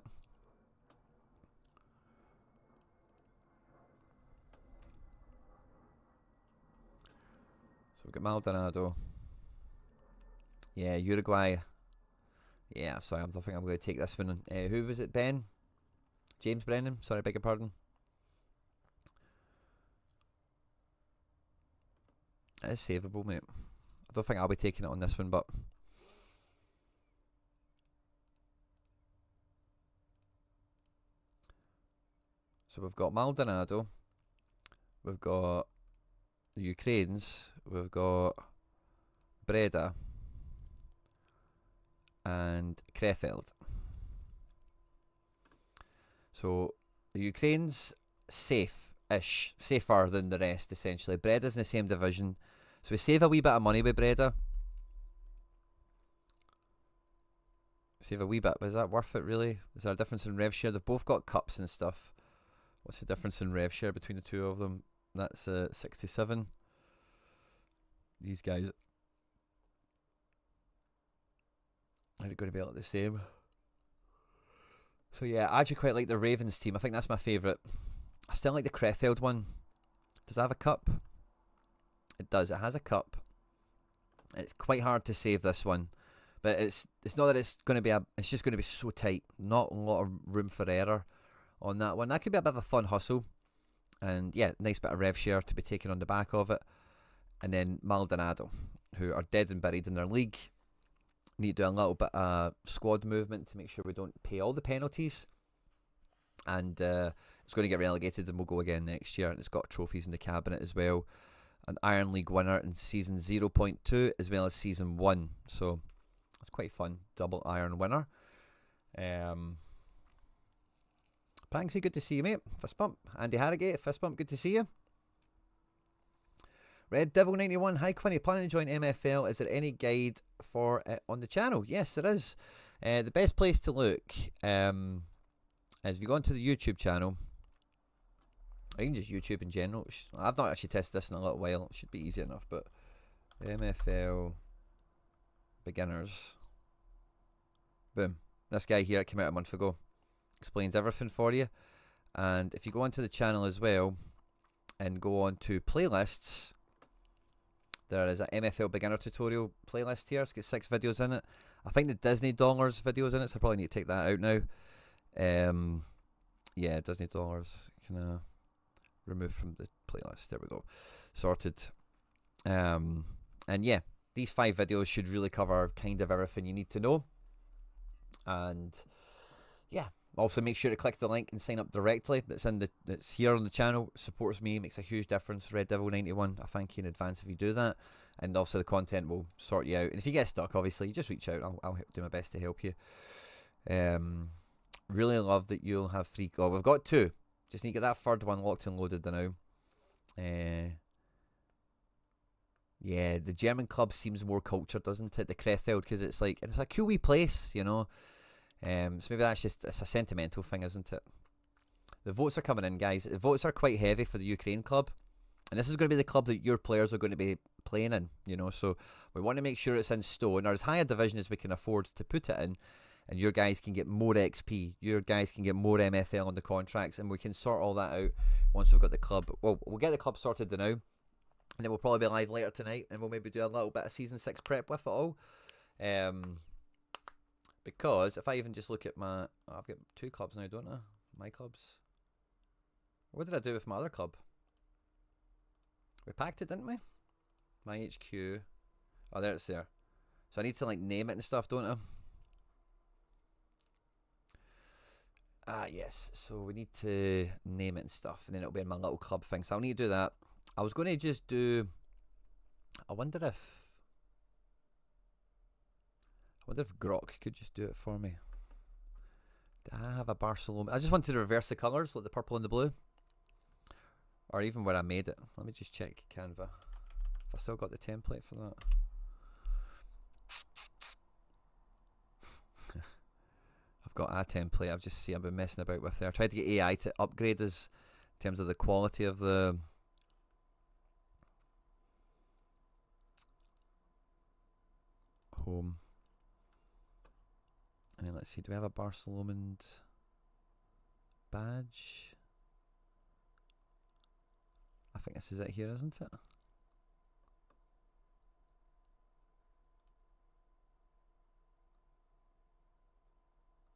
A: So we've got Maldonado. Yeah, Uruguay. Yeah, sorry, I don't think I'm going to take this one. Who was it, Ben? James Brennan? Sorry, beg your pardon. It is savable, mate. I don't think I'll be taking it on this one, but... So we've got Maldonado. We've got the Ukraines. We've got Breda. And Krefeld. So the Ukraine's safe-ish, safer than the rest essentially. Breda's in the same division, so we save a wee bit of money with Breda. Save a wee bit, but is that worth it really? Is there a difference in rev share? They've both got cups and stuff. What's the difference in rev share between the two of them? That's 67. These guys are going to be like the same. So yeah, I actually quite like the Ravens team. I think that's my favourite. I still like the Krefeld one. Does it have a cup? It does. It has a cup. It's quite hard to save this one, but it's not that it's going to be it's just going to be so tight. Not a lot of room for error on that one. That could be a bit of a fun hustle, and yeah, nice bit of rev share to be taken on the back of it. And then Maldonado, who are dead and buried in their league. Need to do a little bit of squad movement to make sure we don't pay all the penalties. And it's going to get relegated and we'll go again next year. And it's got trophies in the cabinet as well. An Iron League winner in season 0.2 as well as season 1. So it's quite fun. Double Iron winner. Pranksy, good to see you, mate. Fist bump. Andy Harrogate, fist bump, good to see you. Red Devil 91, hi Quinny, planning to join MFL. Is there any guide for it on the channel? Yes, there is. The best place to look is if you go onto the YouTube channel, or even just YouTube in general. I've not actually tested this in a little while. It should be easy enough, but MFL Beginners. Boom. This guy here came out a month ago. Explains everything for you. And if you go onto the channel as well and go on to playlists, there is an MFL beginner tutorial playlist here. It's got 6 videos in it. I think the Disney Dollars videos in it, so I probably need to take that out now. Yeah, Disney Dollars can remove from the playlist. There we go. Sorted. And yeah, these 5 videos should really cover kind of everything you need to know. And yeah, also make sure to click the link and sign up directly. It's here on the channel. It supports me, makes a huge difference. Red Devil 91, I thank you in advance if you do that. And also the content will sort you out. And if you get stuck, obviously, you just reach out. I'll do my best to help you. Really love that you'll have 3. Oh, we've got 2. Just need to get that third one locked and loaded now. Yeah, the German club seems more cultured, doesn't it? The Krefeld, because it's like, it's a cool wee place, you know. So maybe that's just, it's a sentimental thing, isn't it? The votes are coming in, guys. The votes are quite heavy for the Ukraine club. And this is going to be the club that your players are going to be playing in, you know. So we want to make sure it's in stone, or as high a division as we can afford to put it in. And your guys can get more XP. Your guys can get more MFL on the contracts. And we can sort all that out once we've got the club. Well, we'll get the club sorted now. And then we'll probably be live later tonight. And we'll maybe do a little bit of Season 6 prep with it all. Because if I even just look at my... Oh, I've got 2 clubs now, don't I? My clubs. What did I do with my other club? We packed it, didn't we? My HQ. Oh, there it's there. So I need to like name it and stuff, don't I? Ah, yes. So we need to name it and stuff. And then it'll be in my little club thing. So I'll need to do that. I was going to just do... I wonder if Grok could just do it for me. Do I have a Barcelona? I just wanted to reverse the colours, like the purple and the blue. Or even where I made it. Let me just check Canva. If I still got the template for that. I've got a template I've been messing about with there. I tried to get AI to upgrade us in terms of the quality of the... home. And then let's see, do we have a Barcelona badge? I think this is it here, isn't it?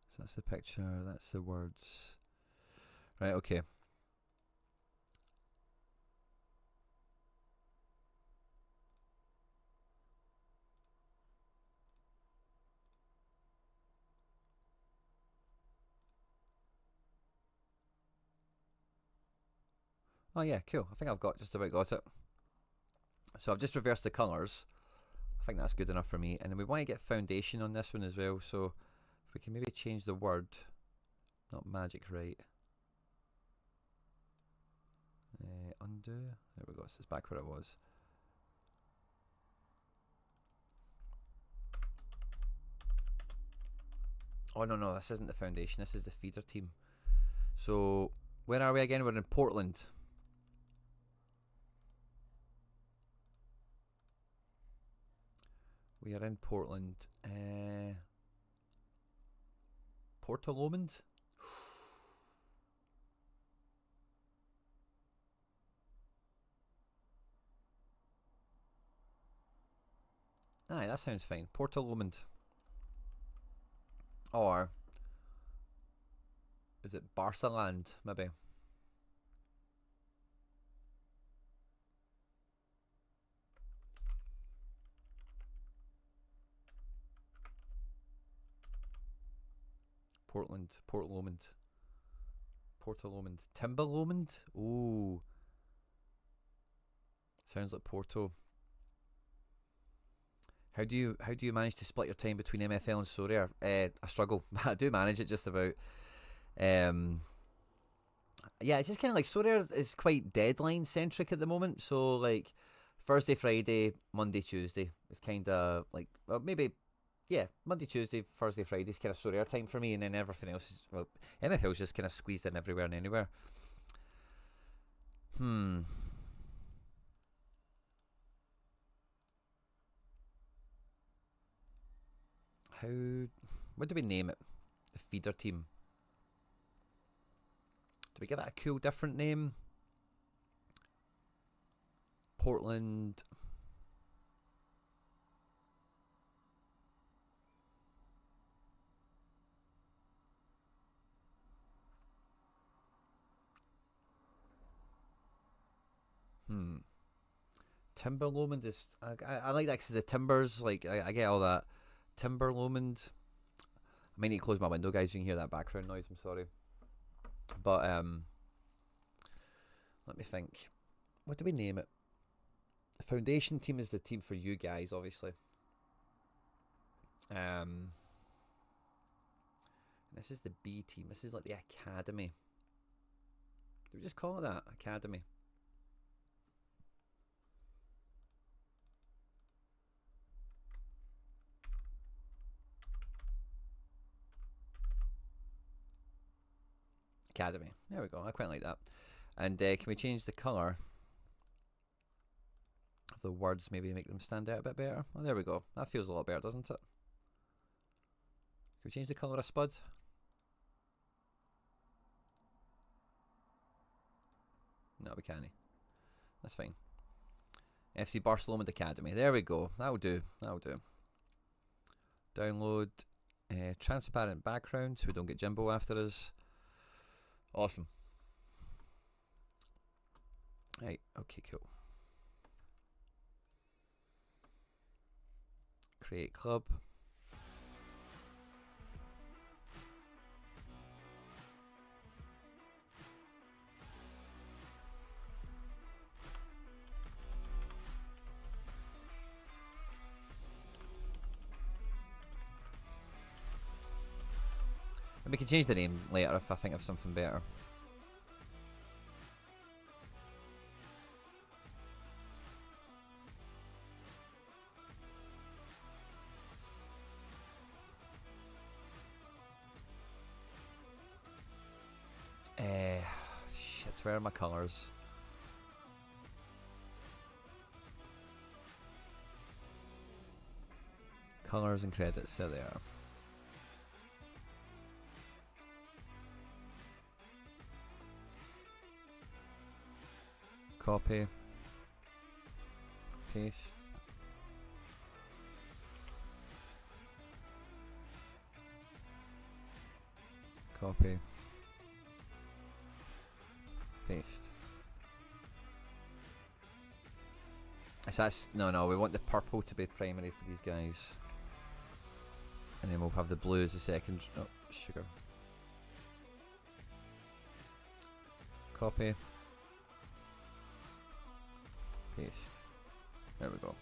A: So that's the picture, that's the words. Right, okay. Oh yeah, cool. I think I've just about got it. So I've just reversed the colours. I think that's good enough for me. And then we want to get foundation on this one as well. So if we can maybe change the word, not magic, right? Undo. There we go. So it's back where it was. Oh no, this isn't the foundation. This is the feeder team. So where are we again? We're in Portland. We are in Portland. Porto Lomond? Aye, that sounds fine. Porto Lomond. Or is it Barcaland, maybe? Portland, Port Lomond. Porto Lomond. Timber Lomond? Ooh. Sounds like Porto. How do you manage to split your time between MFL and Sorare? I struggle. I do manage it just about. Yeah, it's just kind of like Sorare is quite deadline centric at the moment. So like Thursday, Friday, Monday, Tuesday. It's kind of like, or maybe, yeah, Monday, Tuesday, Thursday, Friday is kind of Sorare time for me, and then everything else is, well, MFL is just kind of squeezed in everywhere and anywhere. What do we name it? the feeder team. Do we give it a cool different name? Portland. Timber Lomond is. I like that because the timbers. Like I get all that. Timber Lomond. I might need to close my window, guys. You can hear that background noise. I'm sorry. But let me think. What do we name it? The foundation team is the team for you guys, obviously. This is the B team. This is like the academy. Do we just call it that? Academy. Academy. There we go. I quite like that. And can we change the colour of the words? Maybe make them stand out a bit better. Oh, there we go. That feels a lot better, doesn't it? Can we change the colour of Spud? No, we can't. That's fine. FC Barcelona Academy. There we go. That'll do. That'll do. Download transparent background so we don't get Jimbo after us. Awesome. Right, okay, cool. Create club. And we can change the name later if I think of something better. Shit, where are my colours? Colours and credits, there they are. Copy, paste, copy, paste. That's no, we want the purple to be primary for these guys, and then we'll have the blue as the second. Oh, sugar. Copy. Paste. There we go.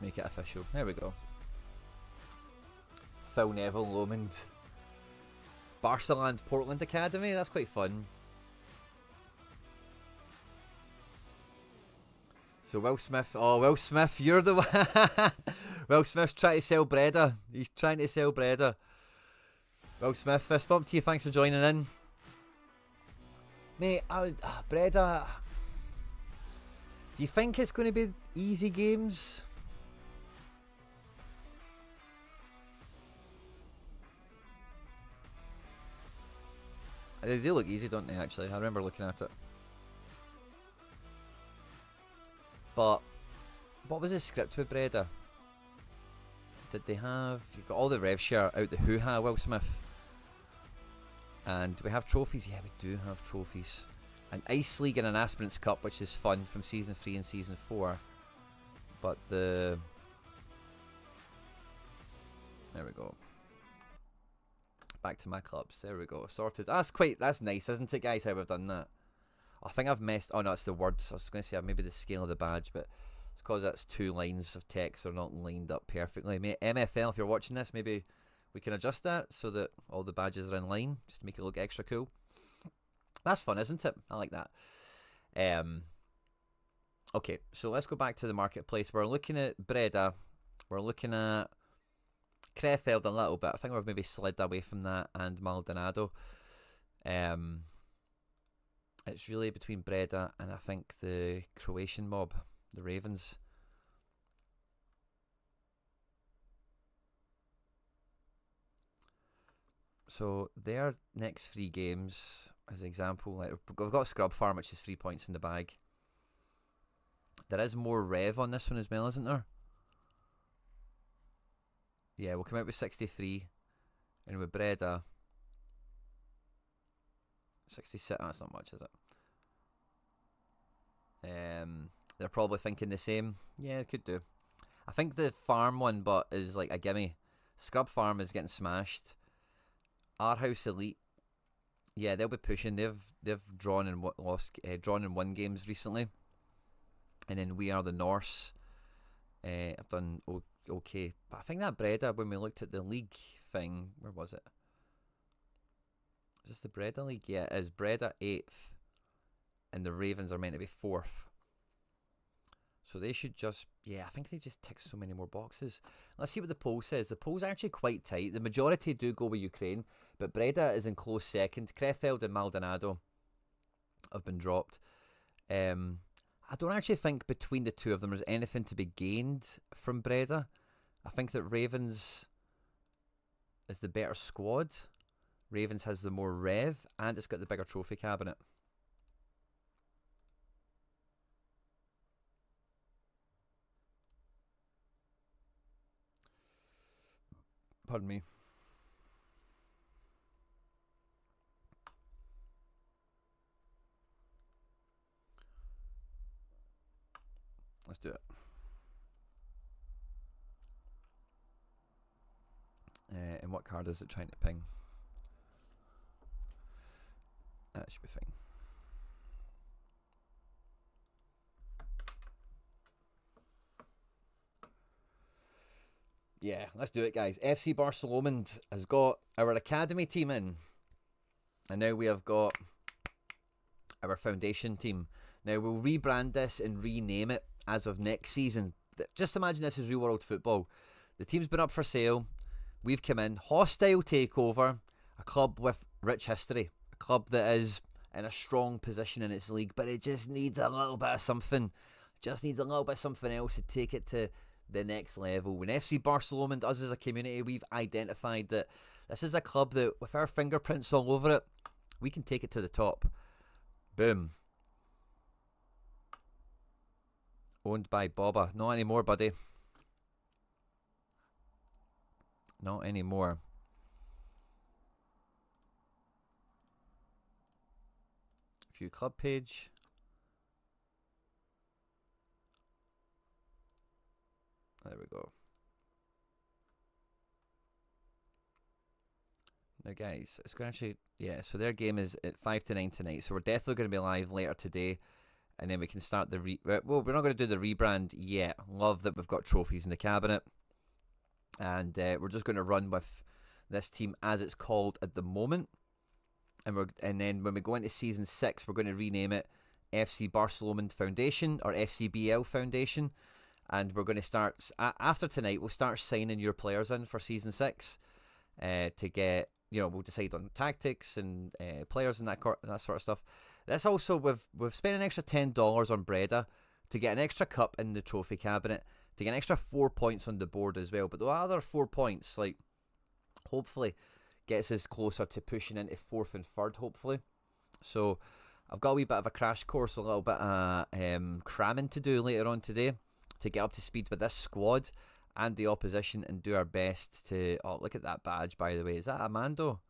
A: Make it official. There we go. Phil Neville, Lomond. Barcelona Portland Academy. That's quite fun. So Will Smith. Oh, Will Smith, you're the one. Will Smith's trying to sell Breda. He's trying to sell Breda. Will Smith, fist bump to you. Thanks for joining in. Mate, Breda, do you think it's going to be easy games? They do look easy, don't they, actually? I remember looking at it. But, what was the script with Breda? Did they have... You've got all the rev share out the hoo-ha, Will Smith. And do we have trophies? Yeah, we do have trophies. An Ice League and an Aspirants Cup, which is fun, from Season 3 and Season 4. But the... There we go. Back to my clubs. There we go. Sorted. That's nice, isn't it, guys, how we've done that? I think I've messed... Oh, no, it's the words. I was going to say maybe the scale of the badge, but it's because that's 2 lines of text. They're not lined up perfectly. MFL, if you're watching this, maybe... we can adjust that so that all the badges are in line, just to make it look extra cool. That's fun, isn't it? I like that. Okay, so let's go back to the marketplace. We're looking at Breda. We're looking at Krefeld a little bit. I think we've maybe slid away from that, and Maldonado. It's really between Breda and I think the Croatian mob, the Ravens. So their next 3 games, as an example, like we've got Scrub Farm, which is 3 points in the bag. There is more rev on this one as well, isn't there? Yeah, we'll come out with 63, and with Breda 66. That's not much, is it? They're probably thinking the same. Yeah, it could do. I think the farm one, but is like a gimme. Scrub Farm is getting smashed. Our House Elite, yeah, they'll be pushing. They've drawn and drawn and won games recently, and then We Are the Norse. I've done okay, but I think that Breda, when we looked at the league thing, where was it? Is this the Breda league? Yeah, it is. Breda 8th, and the Ravens are meant to be 4th. So they should just, yeah, I think they just tick so many more boxes. Let's see what the poll says. The poll's actually quite tight. The majority do go with Ukraine, but Breda is in close second. Krefeld and Maldonado have been dropped. I don't actually think between the two of them there's anything to be gained from Breda. I think that Ravens is the better squad. Ravens has the more rev, and it's got the bigger trophy cabinet. Pardon me. Let's do it. And what card is it trying to ping? That should be fine. Yeah, let's do it, guys. FC Barcelona has got our academy team in, and now we have got our foundation team. Now we'll rebrand this and rename it as of next season. Just imagine this is real world football. The team's been up for sale. We've come in, hostile takeover, a club with rich history, a club that is in a strong position in its league, but it just needs a little bit of something. Just needs a little bit of something else to take it to the next level. When FC Barcelona, us as a community, we've identified that this is a club that, with our fingerprints all over it, we can take it to the top. Boom. Owned by Boba. Not anymore, buddy. Not anymore. View club page. There we go. Now, guys, it's going to actually, yeah, so their game is at 5 to 9 tonight, so we're definitely going to be live later today, and then we can start the well, we're not going to do the rebrand yet. Love that we've got trophies in the cabinet, and we're just going to run with this team as it's called at the moment, and then when we go into season 6, we're going to rename it FC Barcelona Foundation or FCBL Foundation. And we're going to start, after tonight, we'll start signing your players in for Season 6 to get, we'll decide on tactics and players and that sort of stuff. That's also, we've spent an extra $10 on Breda to get an extra cup in the trophy cabinet, to get an extra 4 points on the board as well. But the other 4 points, like, hopefully gets us closer to pushing into 4th and 3rd, hopefully. So I've got a wee bit of a crash course, a little bit of cramming to do later on today, to get up to speed with this squad and the opposition and do our best to... Oh, look at that badge, by the way. Is that a Mando?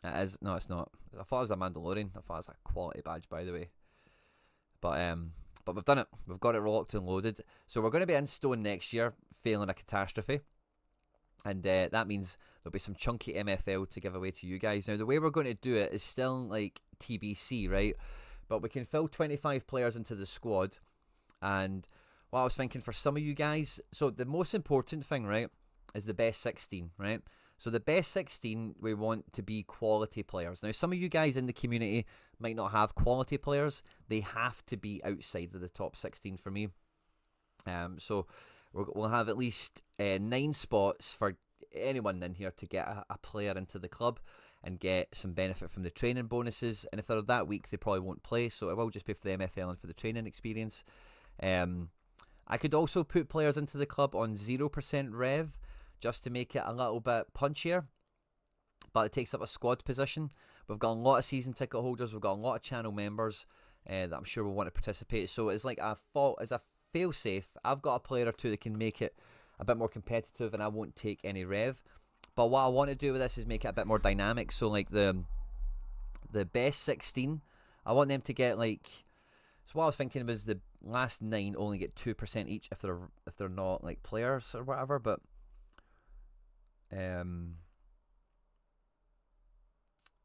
A: It is. No, it's not. I thought it was a Mandalorian. I thought it was a quality badge, by the way. But we've done it. We've got it locked and loaded. So we're going to be in Stone next year, failing a catastrophe. And that means there'll be some chunky MFL to give away to you guys. Now, the way we're going to do it is still like TBC, right? But we can fill 25 players into the squad. And what I was thinking for some of you guys, so the most important thing, right, is the best 16, right? So the best 16, we want to be quality players. Now, some of you guys in the community might not have quality players. They have to be outside of the top 16 for me. So we'll have at least 9 spots for anyone in here to get a player into the club and get some benefit from the training bonuses. And if they're that weak, they probably won't play. So it will just be for the MFL and for the training experience. I could also put players into the club on 0% rev, just to make it a little bit punchier, but it takes up a squad position. We've got a lot of season ticket holders, we've got a lot of channel members that I'm sure will want to participate. So it's like a fail safe. I've got a player or two that can make it a bit more competitive, and I won't take any rev. But what I want to do with this is make it a bit more dynamic. So like the best 16, I want them to get like. So what I was thinking was the last 9 only get 2% each if they're not like players or whatever. But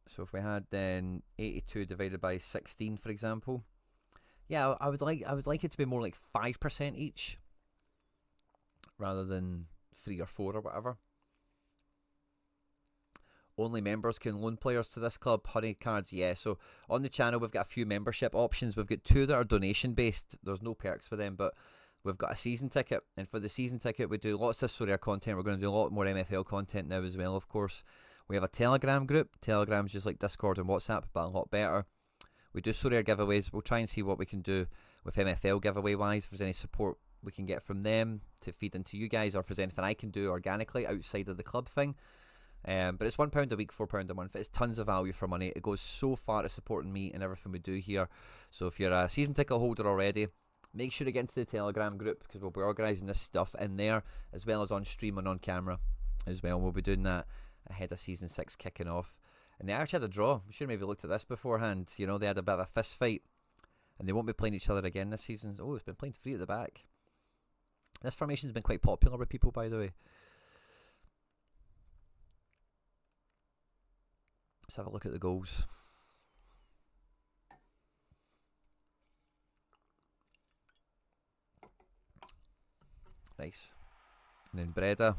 A: so if we had then 82 divided by 16, for example, yeah, I would like it to be more like 5% each, rather than 3 or 4 or whatever. Only members can loan players to this club. Honey cards, yeah. So on the channel, we've got a few membership options. We've got 2 that are donation based. There's no perks for them, but we've got a season ticket. And for the season ticket, we do lots of Sorare content. We're going to do a lot more MFL content now as well, of course. We have a Telegram group. Telegram's just like Discord and WhatsApp, but a lot better. We do Sorare giveaways. We'll try and see what we can do with MFL giveaway-wise. If there's any support we can get from them to feed into you guys, or if there's anything I can do organically outside of the club thing. But it's £1 a week, £4 a month. It's tons of value for money. It goes so far to supporting me and everything we do here. So if you're a season ticket holder already, make sure to get into the Telegram group, because we'll be organising this stuff in there, as well as on stream and on camera as well. We'll be doing that ahead of season 6 kicking off. And they actually had a draw. We should have maybe looked at this beforehand. You know, they had a bit of a fist fight, and they won't be playing each other again this season. Oh, it's been playing 3 at the back. This formation's been quite popular with people, by the way. Let's have a look at the goals. Nice. And then Breda.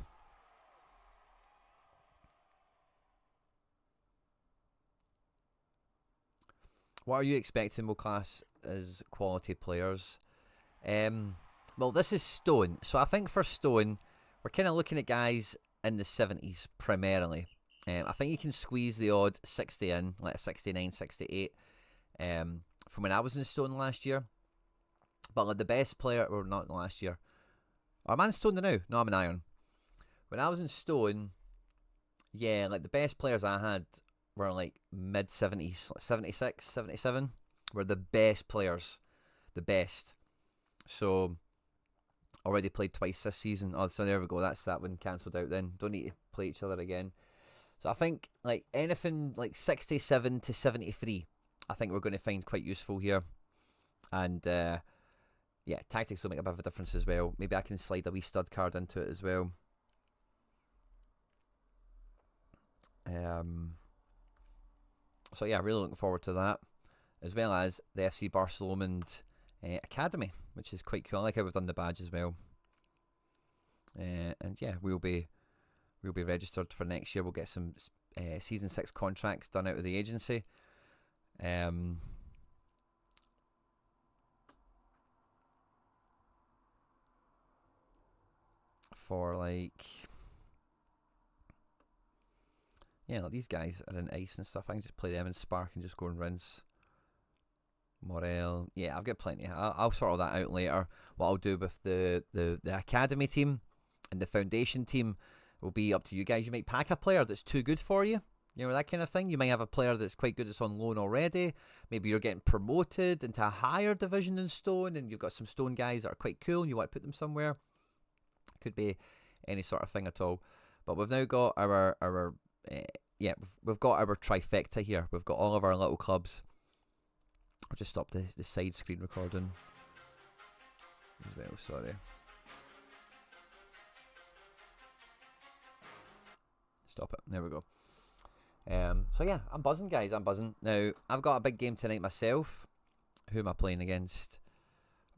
A: What are you expecting, we'll class as quality players? Well, this is Stone. So I think for Stone, we're kind of looking at guys in the 70s primarily. I think you can squeeze the odd 60 in, like a 69, 68, from when I was in Stone last year. But like the best player, or not last year. Or am I in Stone now? No, I'm in Iron. When I was in Stone, yeah, like the best players I had were like mid-70s, like 76, 77, were the best players. The best. So, already played twice this season. Oh, so there we go. That's that one cancelled out then. Don't need to play each other again. So I think like anything like 67 to 73, I think we're going to find quite useful here. And yeah, tactics will make a bit of a difference as well. Maybe I can slide a wee stud card into it as well. So yeah, really looking forward to that, as well as the FC Barcelona Academy, which is quite cool. I like how we've done the badge as well. And yeah, we'll be registered for next year. We'll get some season 6 contracts done out of the agency. For like, yeah, like these guys are in ice and stuff. I can just play them in Spark and just go and rinse. Morel, yeah, I've got plenty. I'll sort all that out later. What I'll do with the academy team and the foundation team will be up to you guys. You might pack a player that's too good for you, you know, that kind of thing. You might have a player that's quite good that's on loan already. Maybe you're getting promoted into a higher division in Stone, and you've got some Stone guys that are quite cool and you want to put them somewhere. Could be any sort of thing at all. But we've now got our yeah, we've got our trifecta here. We've got all of our little clubs. I'll just stop the side screen recording as well, sorry. Stop it. There we go. So yeah, I'm buzzing, guys. I'm buzzing. Now, I've got a big game tonight myself. Who am I playing against?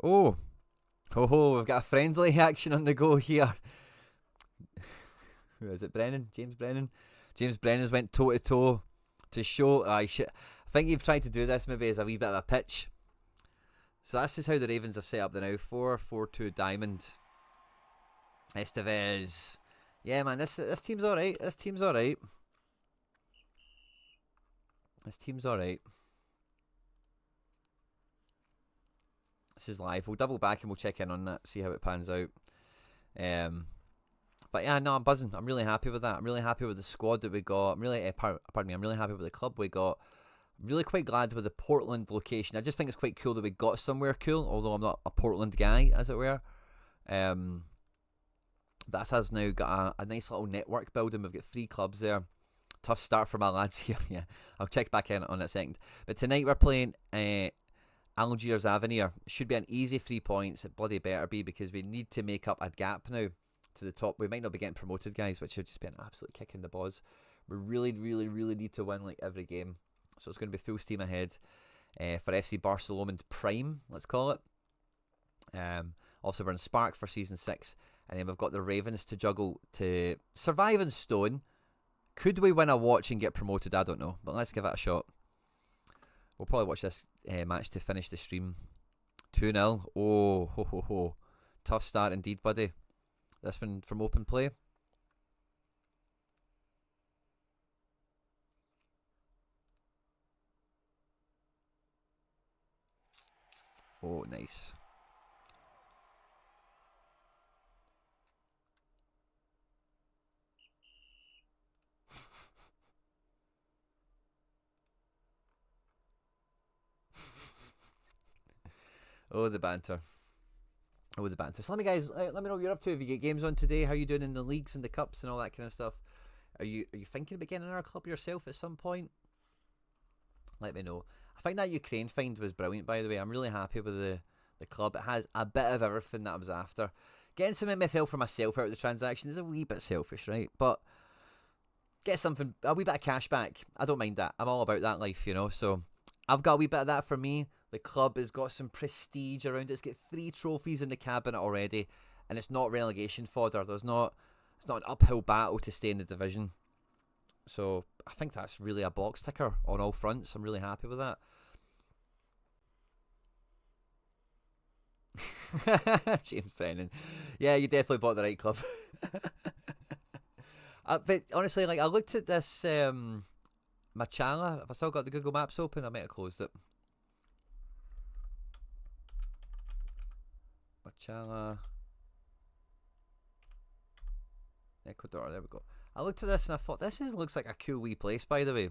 A: Oh, we've got a friendly action on the go here. Who is it? Brennan? James Brennan? James Brennan's went toe-to-toe to show... I think you've tried to do this maybe as a wee bit of a pitch. So this is how the Ravens have set up the now 4-4-2 diamond. Estevez. Yeah, man, this team's alright. This team's alright. This team's alright. This is live. We'll double back and we'll check in on that, see how it pans out. But yeah, no, I'm buzzing. I'm really happy with that. I'm really happy with the squad that we got. I'm really, pardon me, I'm really happy with the club we got. I'm really quite glad with the Portland location. I just think it's quite cool that we got somewhere cool, although I'm not a Portland guy, as it were. That has now got a nice little network building. We've got 3 clubs there. Tough start for my lads here. Yeah, I'll check back in on it a second. But tonight we're playing Algiers Avenir. Should be an easy 3 points. It bloody better be, because we need to make up a gap now to the top. We might not be getting promoted, guys, which would just be an absolute kick in the balls. We really, really, really need to win like every game. So it's going to be full steam ahead for FC Barcelona Prime, let's call it. Also, we're in Spark for Season 6. And then we've got the Ravens to juggle to survive in Stone. Could we win a watch and get promoted? I don't know. But let's give it a shot. We'll probably watch this match to finish the stream. 2-0. Oh, ho, ho, ho. Tough start indeed, buddy. This one from open play. Oh, nice. Oh, the banter. Oh, the banter. So let me know what you're up to. If you get games on today, how you doing in the leagues and the cups and all that kind of stuff. Are you thinking about getting in our club yourself at some point? Let me know. I think that Ukraine find was brilliant, by the way. I'm really happy with the club. It has a bit of everything that I was after. Getting some MFL for myself out of the transaction is a wee bit selfish, right? But get something, a wee bit of cash back. I don't mind that. I'm all about that life, you know. So I've got a wee bit of that for me. The club has got some prestige around it. It's got 3 trophies in the cabinet already, and it's not relegation fodder. It's not an uphill battle to stay in the division. So I think that's really a box ticker on all fronts. I'm really happy with that. James Brennan. Yeah, you definitely bought the right club. But honestly, like, I looked at this Machala. If I still got the Google Maps open, I might have closed it. Machala, Ecuador, there we go. I looked at this and I thought, looks like a cool wee place, by the way.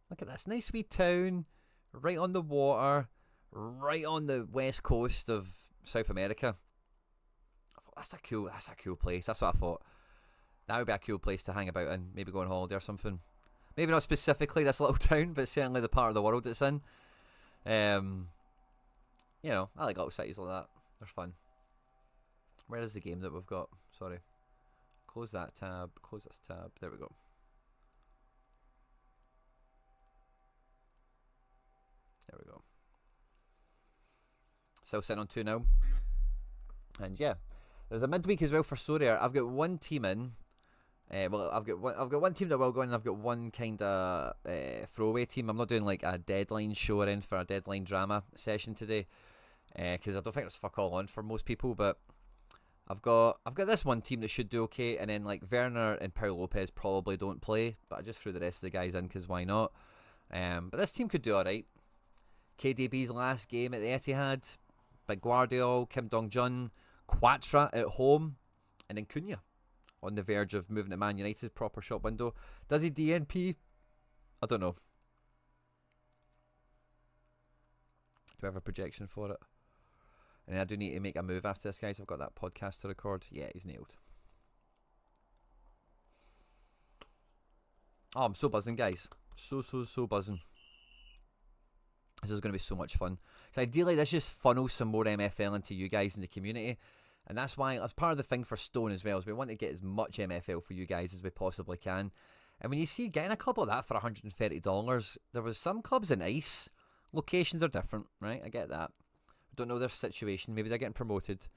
A: Look at this, nice wee town, right on the water, right on the west coast of South America. I thought, that's a cool place. That's what I thought. That would be a cool place to hang about in, maybe go on holiday or something. Maybe not specifically this little town, but certainly the part of the world it's in. You know, I like little cities like that. They're fun. Where is the game that we've got? Sorry. Close that tab. Close this tab. There we go. There we go. Still sitting on 2 now. And yeah, there's a midweek as well for Sorare. I've got one team in. Well, I've got one team that will go in, and I've got one kind of throwaway team. I'm not doing like a deadline show or in for a deadline drama session today, because I don't think there's fuck all on for most people. But I've got this one team that should do okay, and then like Werner and Paul Lopez probably don't play, but I just threw the rest of the guys in because why not? But this team could do all right. KDB's last game at the Etihad, Big Guardiola, Kim Dong-jun, Quatra at home, and then Cunha on the verge of moving to Man United, proper shop window. Does he DNP? I don't know. Do I have a projection for it? And I do need to make a move after this, guys. I've got that podcast to record. Yeah, he's nailed. Oh, I'm so buzzing, guys. So buzzing. This is going to be so much fun. So ideally, this just funnels some more MFL into you guys in the community. And that's why, as part of the thing for Stone as well, is we want to get as much MFL for you guys as we possibly can. And when you see getting a club like that for $130, there was some clubs in Ice. Locations are different, right? I get that. We don't know their situation. Maybe they're getting promoted.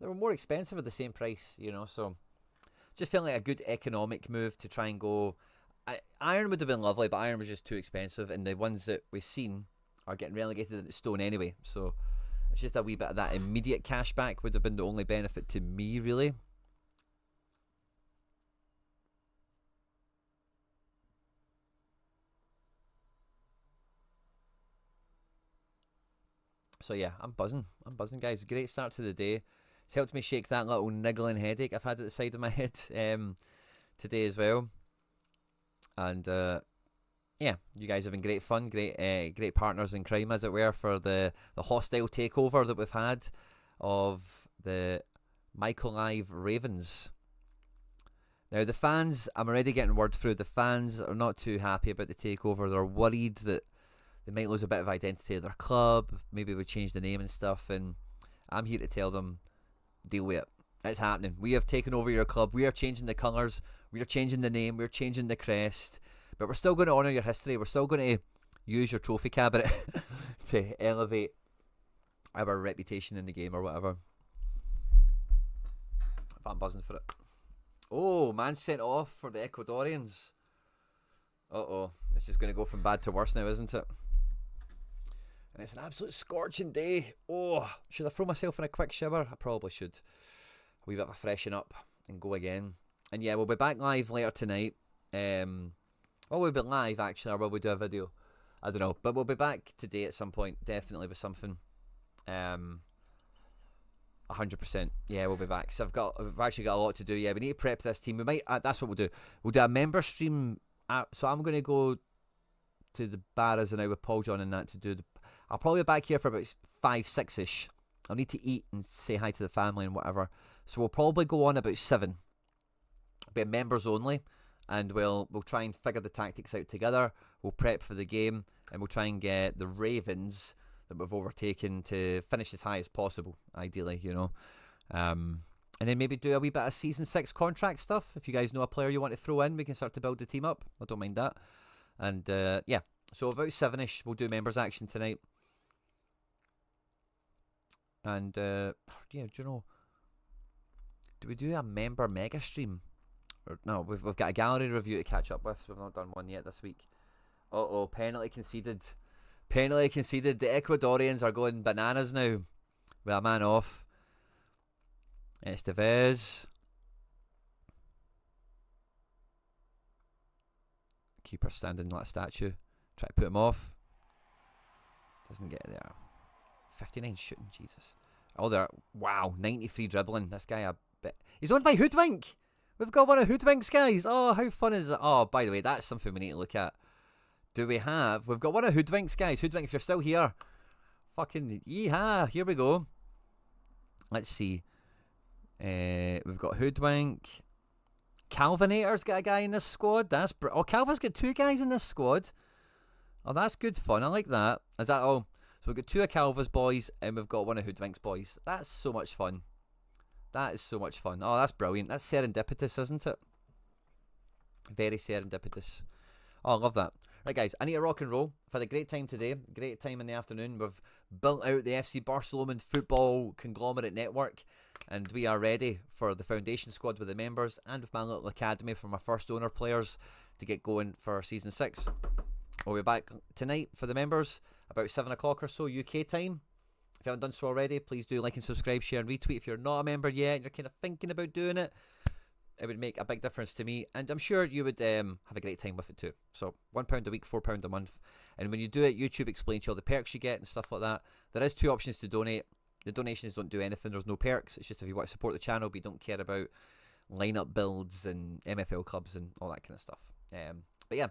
A: They were more expensive at the same price, you know. So just feeling like a good economic move to try and go. Iron would have been lovely, but Iron was just too expensive. And the ones that we've seen are getting relegated into Stone anyway. So it's just a wee bit of that immediate cash back would have been the only benefit to me, really. So yeah, I'm buzzing. I'm buzzing, guys. Great start to the day. It's helped me shake that little niggling headache I've had at the side of my head today as well. And yeah, you guys have been great fun, great partners in crime, as it were, for the hostile takeover that we've had of the Mykolaiv Ravens. Now, the fans, I'm already getting word through, the fans are not too happy about the takeover. They're worried that they might lose a bit of identity of their club. Maybe we change the name and stuff. And I'm here to tell them, deal with it. It's happening. We have taken over your club. We are changing the colours. We are changing the name. We're changing the crest. But we're still going to honour your history. We're still going to use your trophy cabinet to elevate our reputation in the game or whatever. But I'm buzzing for it. Oh, man sent off for the Ecuadorians. Uh-oh. This is going to go from bad to worse now, isn't it? And it's an absolute scorching day. Oh, should I throw myself in a quick shower? I probably should. A wee bit of a freshen up and go again. And yeah, we'll be back live later tonight. We'll be live actually, or will we do a video? I don't know. But we'll be back today at some point, definitely with something. 100%. Yeah, we'll be back. So I've actually got a lot to do. Yeah, we need to prep this team. We might. That's what we'll do. We'll do a member stream. So I'm going to go to the bar as an hour with Paul John and that to do. I'll probably be back here for about 5-6ish. I'll need to eat and say hi to the family and whatever. So we'll probably go on about 7. It'll be members only, and we'll try and figure the tactics out together. We'll prep for the game, and we'll try and get the Ravens that we've overtaken to finish as high as possible, ideally, you know. And then maybe do a wee bit of Season 6 contract stuff. If you guys know a player you want to throw in, we can start to build the team up. I don't mind that. And yeah, so about 7ish, we'll do members action tonight. And yeah, do you know, do we do a member mega stream? Or no, we've got a gallery review to catch up with. We've not done one yet this week. Uh-oh, penalty conceded. Penalty conceded. The Ecuadorians are going bananas now. With a man off. Estevez. Keeper standing like a statue. Try to put him off. Doesn't get there. 59 shooting, Jesus. Oh, there. Wow, 93 dribbling. This guy a bit. He's owned by Hoodwink. We've got one of Hoodwink's guys. Oh, how fun is it? Oh, by the way, that's something we need to look at. Do we have? We've got one of Hoodwink's guys. Hoodwink, if you're still here. Fucking yeehaw. Here we go. Let's see. We've got Hoodwink. Calvinator's got a guy in this squad. That's oh, Calvin's got 2 guys in this squad. Oh, that's good fun. I like that. Is that all? So we've got 2 of Calva's boys and we've got one of Hoodwink's boys. That's so much fun. That is so much fun. Oh, that's brilliant. That's serendipitous, isn't it? Very serendipitous. Oh, I love that. Right, guys, I need to rock and roll. I've had a great time today. Great time in the afternoon. We've built out the FC Barcelona football conglomerate network, and we are ready for the foundation squad with the members and with my little academy for my first owner players to get going for Season 6. We'll be back tonight for the members about 7 o'clock or so UK time. If you haven't done so already, please do like and subscribe, share and retweet. If you're not a member yet and you're kind of thinking about doing it, it would make a big difference to me, and I'm sure you would have a great time with it too. So £1 a week, £4 a month, and when you do it, YouTube explains to you all the perks you get and stuff like that. There is 2 options to donate. The donations don't do anything. There's no perks. It's just if you want to support the channel, but you don't care about lineup builds and MFL clubs and all that kind of stuff. But yeah,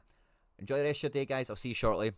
A: enjoy the rest of your day, guys. I'll see you shortly.